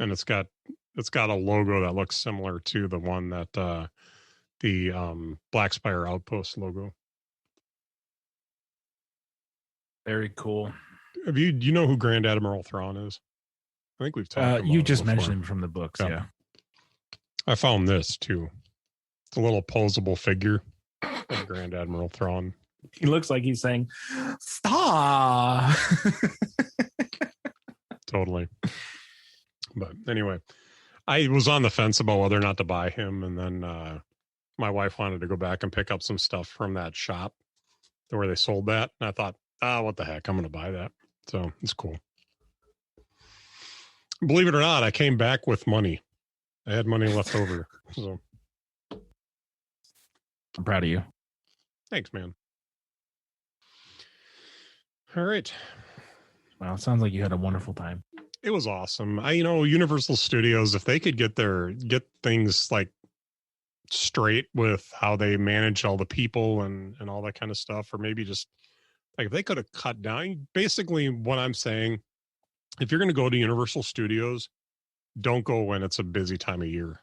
and it's got a logo that looks similar to the one that the Black Spire Outpost logo. Very cool. Do you know who Grand Admiral Thrawn is? I think we've talked about you just mentioned him from the books, yeah. I found this too. It's a little posable figure of Grand Admiral Thrawn. He looks like he's saying, "Star." Totally. But anyway, I was on the fence about whether or not to buy him, and then my wife wanted to go back and pick up some stuff from that shop where they sold that, and I thought, what the heck, I'm going to buy that. So it's cool. Believe it or not, I came back with money. I had money left over. So I'm proud of you. Thanks, man. All right. Wow, it sounds like you had a wonderful time. It was awesome. Universal Studios, if they could get things like straight with how they manage all the people and all that kind of stuff, or maybe just like if they could have cut down. Basically, what I'm saying, if you're going to go to Universal Studios, don't go when it's a busy time of year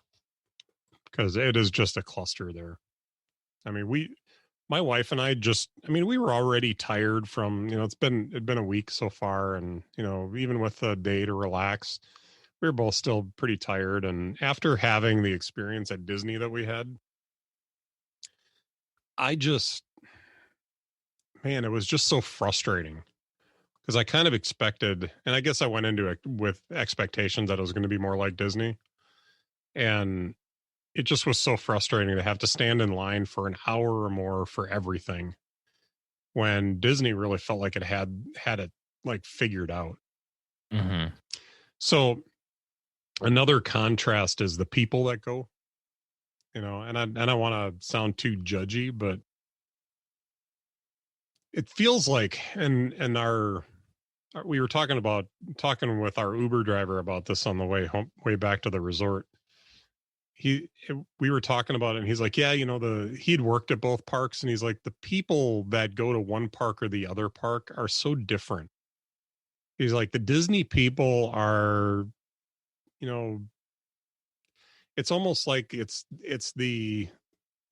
because it is just a cluster there. I mean, my wife and I we were already tired from, it'd been a week so far. And, even with the day to relax, we were both still pretty tired. And after having the experience at Disney that we had, it was just so frustrating because I kind of expected, and I guess I went into it with expectations that it was going to be more like Disney. And it just was so frustrating to have to stand in line for an hour or more for everything when Disney really felt like it had it like figured out. Mm-hmm. So another contrast is the people that go, and I don't want to sound too judgy, but it feels like, and we were talking with our Uber driver about this on the way back to the resort. We were talking about it and he's like, yeah, he'd worked at both parks and he's like, the people that go to one park or the other park are so different. He's like, the Disney people are, it's almost like it's the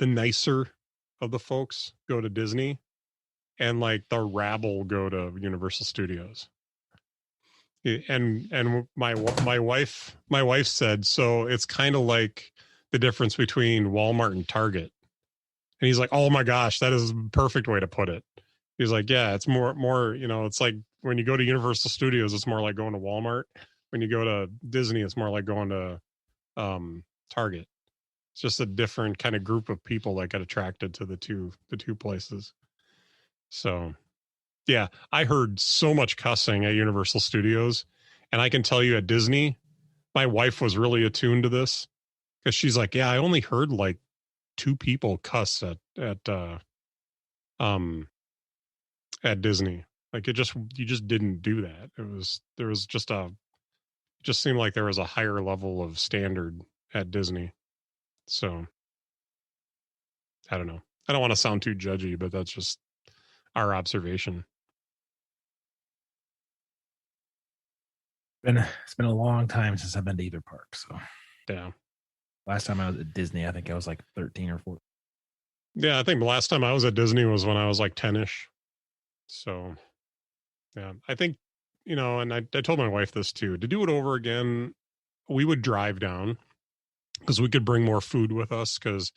nicer of the folks go to Disney and like the rabble go to Universal Studios. And my wife said, so it's kind of like the difference between Walmart and Target. And he's like, oh my gosh, that is the perfect way to put it. He's like, yeah, it's more, it's like when you go to Universal Studios, it's more like going to Walmart. When you go to Disney, it's more like going to Target. It's just a different kind of group of people that got attracted to the two places. So, yeah, I heard so much cussing at Universal Studios, and I can tell you at Disney, my wife was really attuned to this because she's like, "Yeah, I only heard like 2 people cuss at Disney. Like you just didn't do that. There was just seemed like there was a higher level of standard at Disney. So I don't know. I don't want to sound too judgy, but that's just our observation. It's been a long time since I've been to either park. So yeah. Last time I was at Disney, I think I was like 13 or 14. Yeah, I think the last time I was at Disney was when I was like 10ish. So yeah, I think, and I told my wife this too, to do it over again, we would drive down because we could bring more food with us because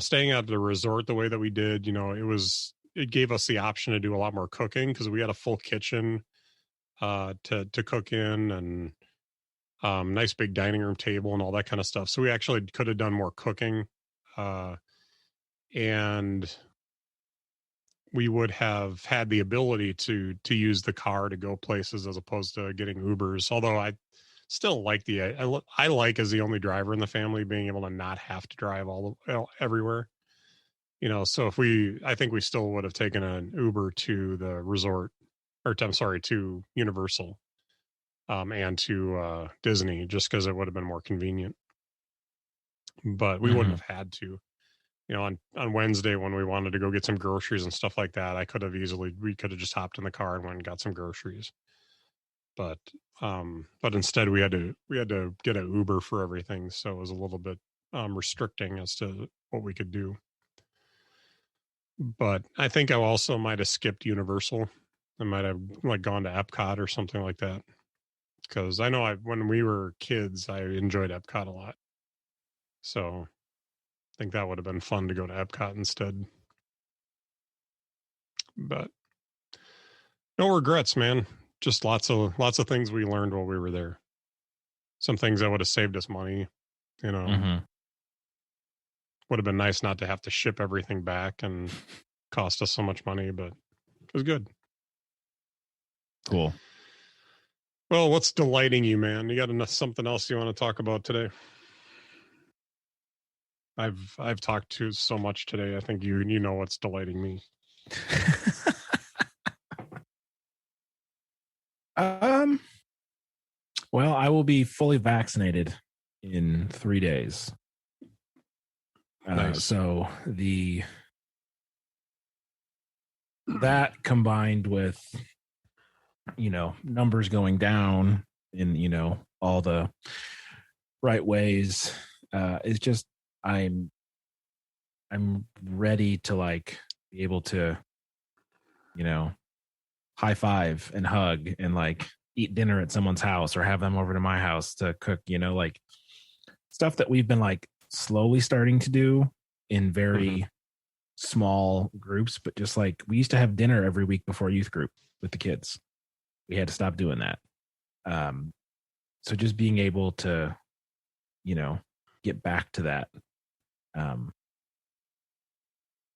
staying at the resort the way that we did, it gave us the option to do a lot more cooking because we had a full kitchen to cook in and nice big dining room table and all that kind of stuff. So we actually could have done more cooking, and we would have had the ability to use the car to go places as opposed to getting Ubers. Although I still like I like as the only driver in the family being able to not have to drive everywhere. So I think we still would have taken an Uber to the resort, or I'm sorry, to Universal, and to Disney, just because it would have been more convenient. But we wouldn't have had to. On Wednesday when we wanted to go get some groceries and stuff like that, we could have just hopped in the car and went and got some groceries. But instead we had to get an Uber for everything, so it was a little bit restricting as to what we could do. But I think I also might have skipped Universal. I might have like gone to Epcot or something like that. Because I know when we were kids, I enjoyed Epcot a lot. So I think that would have been fun to go to Epcot instead. But no regrets, man. Just lots of things we learned while we were there. Some things that would have saved us money, Would have been nice not to have to ship everything back and cost us so much money, but it was good. Cool. Well, what's delighting you, man? You got something else you want to talk about today? I've talked to so much today. I think you know what's delighting me. Well, I will be fully vaccinated in 3 days. Nice. So that combined with, numbers going down in, all the right ways, is just, I'm ready to like be able to, high five and hug and like eat dinner at someone's house or have them over to my house to cook, like stuff that we've been like slowly starting to do in very small groups, but just like we used to have dinner every week before youth group with the kids. We had to stop doing that. So just being able to, get back to that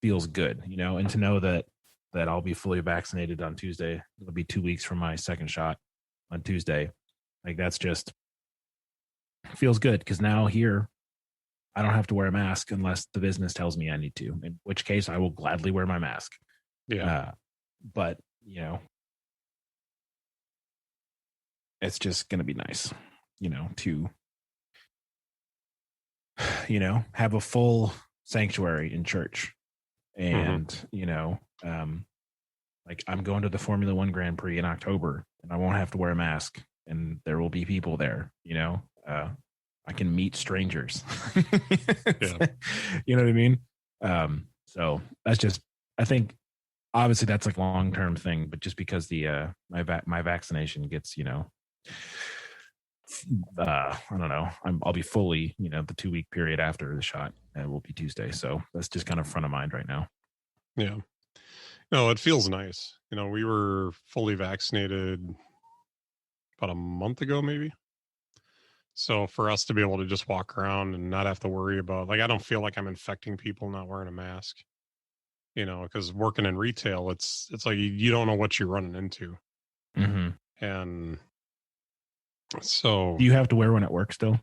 feels good, and to know that I'll be fully vaccinated on Tuesday. It'll be 2 weeks from my second shot on Tuesday. Like that's just feels good because now here I don't have to wear a mask unless the business tells me I need to, in which case I will gladly wear my mask. Yeah. But, it's just going to be nice, to, have a full sanctuary in church. And, like I'm going to the Formula One Grand Prix in October and I won't have to wear a mask and there will be people there, I can meet strangers. Yeah. You know what I mean? So that's just, I think obviously that's like long-term thing, but just because the, my vaccination gets, I don't know, I'll be fully, the 2 week period after the shot will be Tuesday. So that's just kind of front of mind right now. Yeah. No, it feels nice. We were fully vaccinated about a month ago, maybe. So for us to be able to just walk around and not have to worry about, like, I don't feel like I'm infecting people not wearing a mask, because working in retail, it's like you don't know what you're running into. Mm-hmm. And so, do you have to wear one at work still?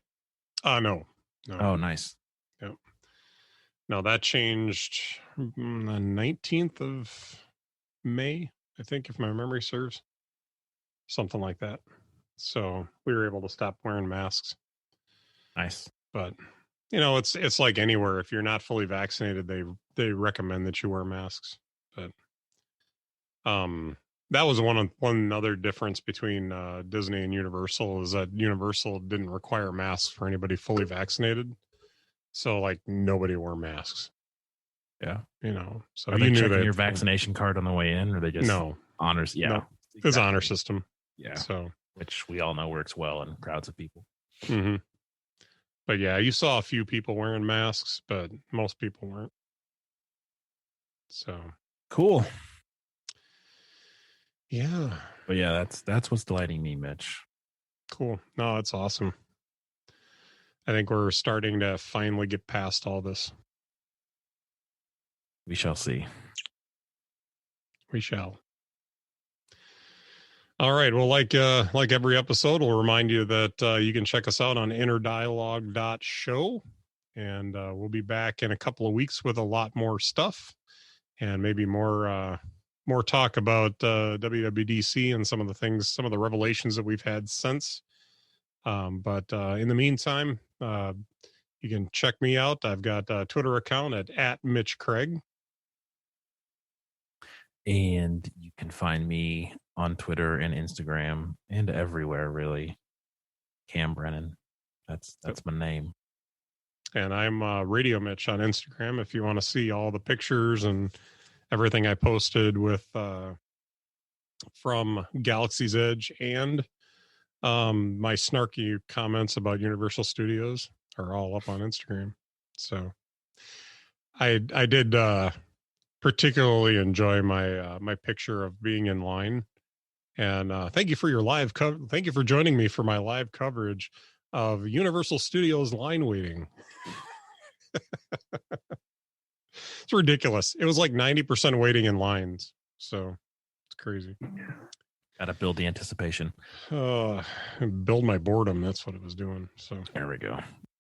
No. Oh, nice. Yep. No, that changed the 19th of May, I think, if my memory serves, something like that. So we were able to stop wearing masks. Nice. But it's like anywhere. If you're not fully vaccinated, they recommend that you wear masks. But that was one other difference between Disney and Universal, is that Universal didn't require masks for anybody fully vaccinated. So like nobody wore masks. Yeah. So are they checking your vaccination card on the way in, or they just honors? Yeah. No, exactly. It's honor system. Yeah. So which we all know works well in crowds of people. Mm-hmm. But yeah, you saw a few people wearing masks, but most people weren't. So cool. Yeah. But yeah, that's what's delighting me, Mitch. Cool. No, that's awesome. I think we're starting to finally get past all this. We shall see. We shall. All right. Well, like every episode, we'll remind you that you can check us out on innerdialogue.show. And we'll be back in a couple of weeks with a lot more stuff, and maybe more talk about WWDC and some of the revelations that we've had since. But in the meantime, you can check me out. I've got a Twitter account at Mitch Craig. And you can find me on Twitter and Instagram and everywhere, really. Cam Brennan. That's my name. And I'm Radio Mitch on Instagram if you want to see all the pictures and everything I posted with from Galaxy's Edge, and my snarky comments about Universal Studios are all up on Instagram. So I did particularly enjoy my picture of being in line, and thank you for your live thank you for joining me for my live coverage of Universal Studios line waiting. It's ridiculous. It was like 90% waiting in lines, so it's crazy. Gotta build the anticipation. Build my boredom. That's what it was doing. So there we go.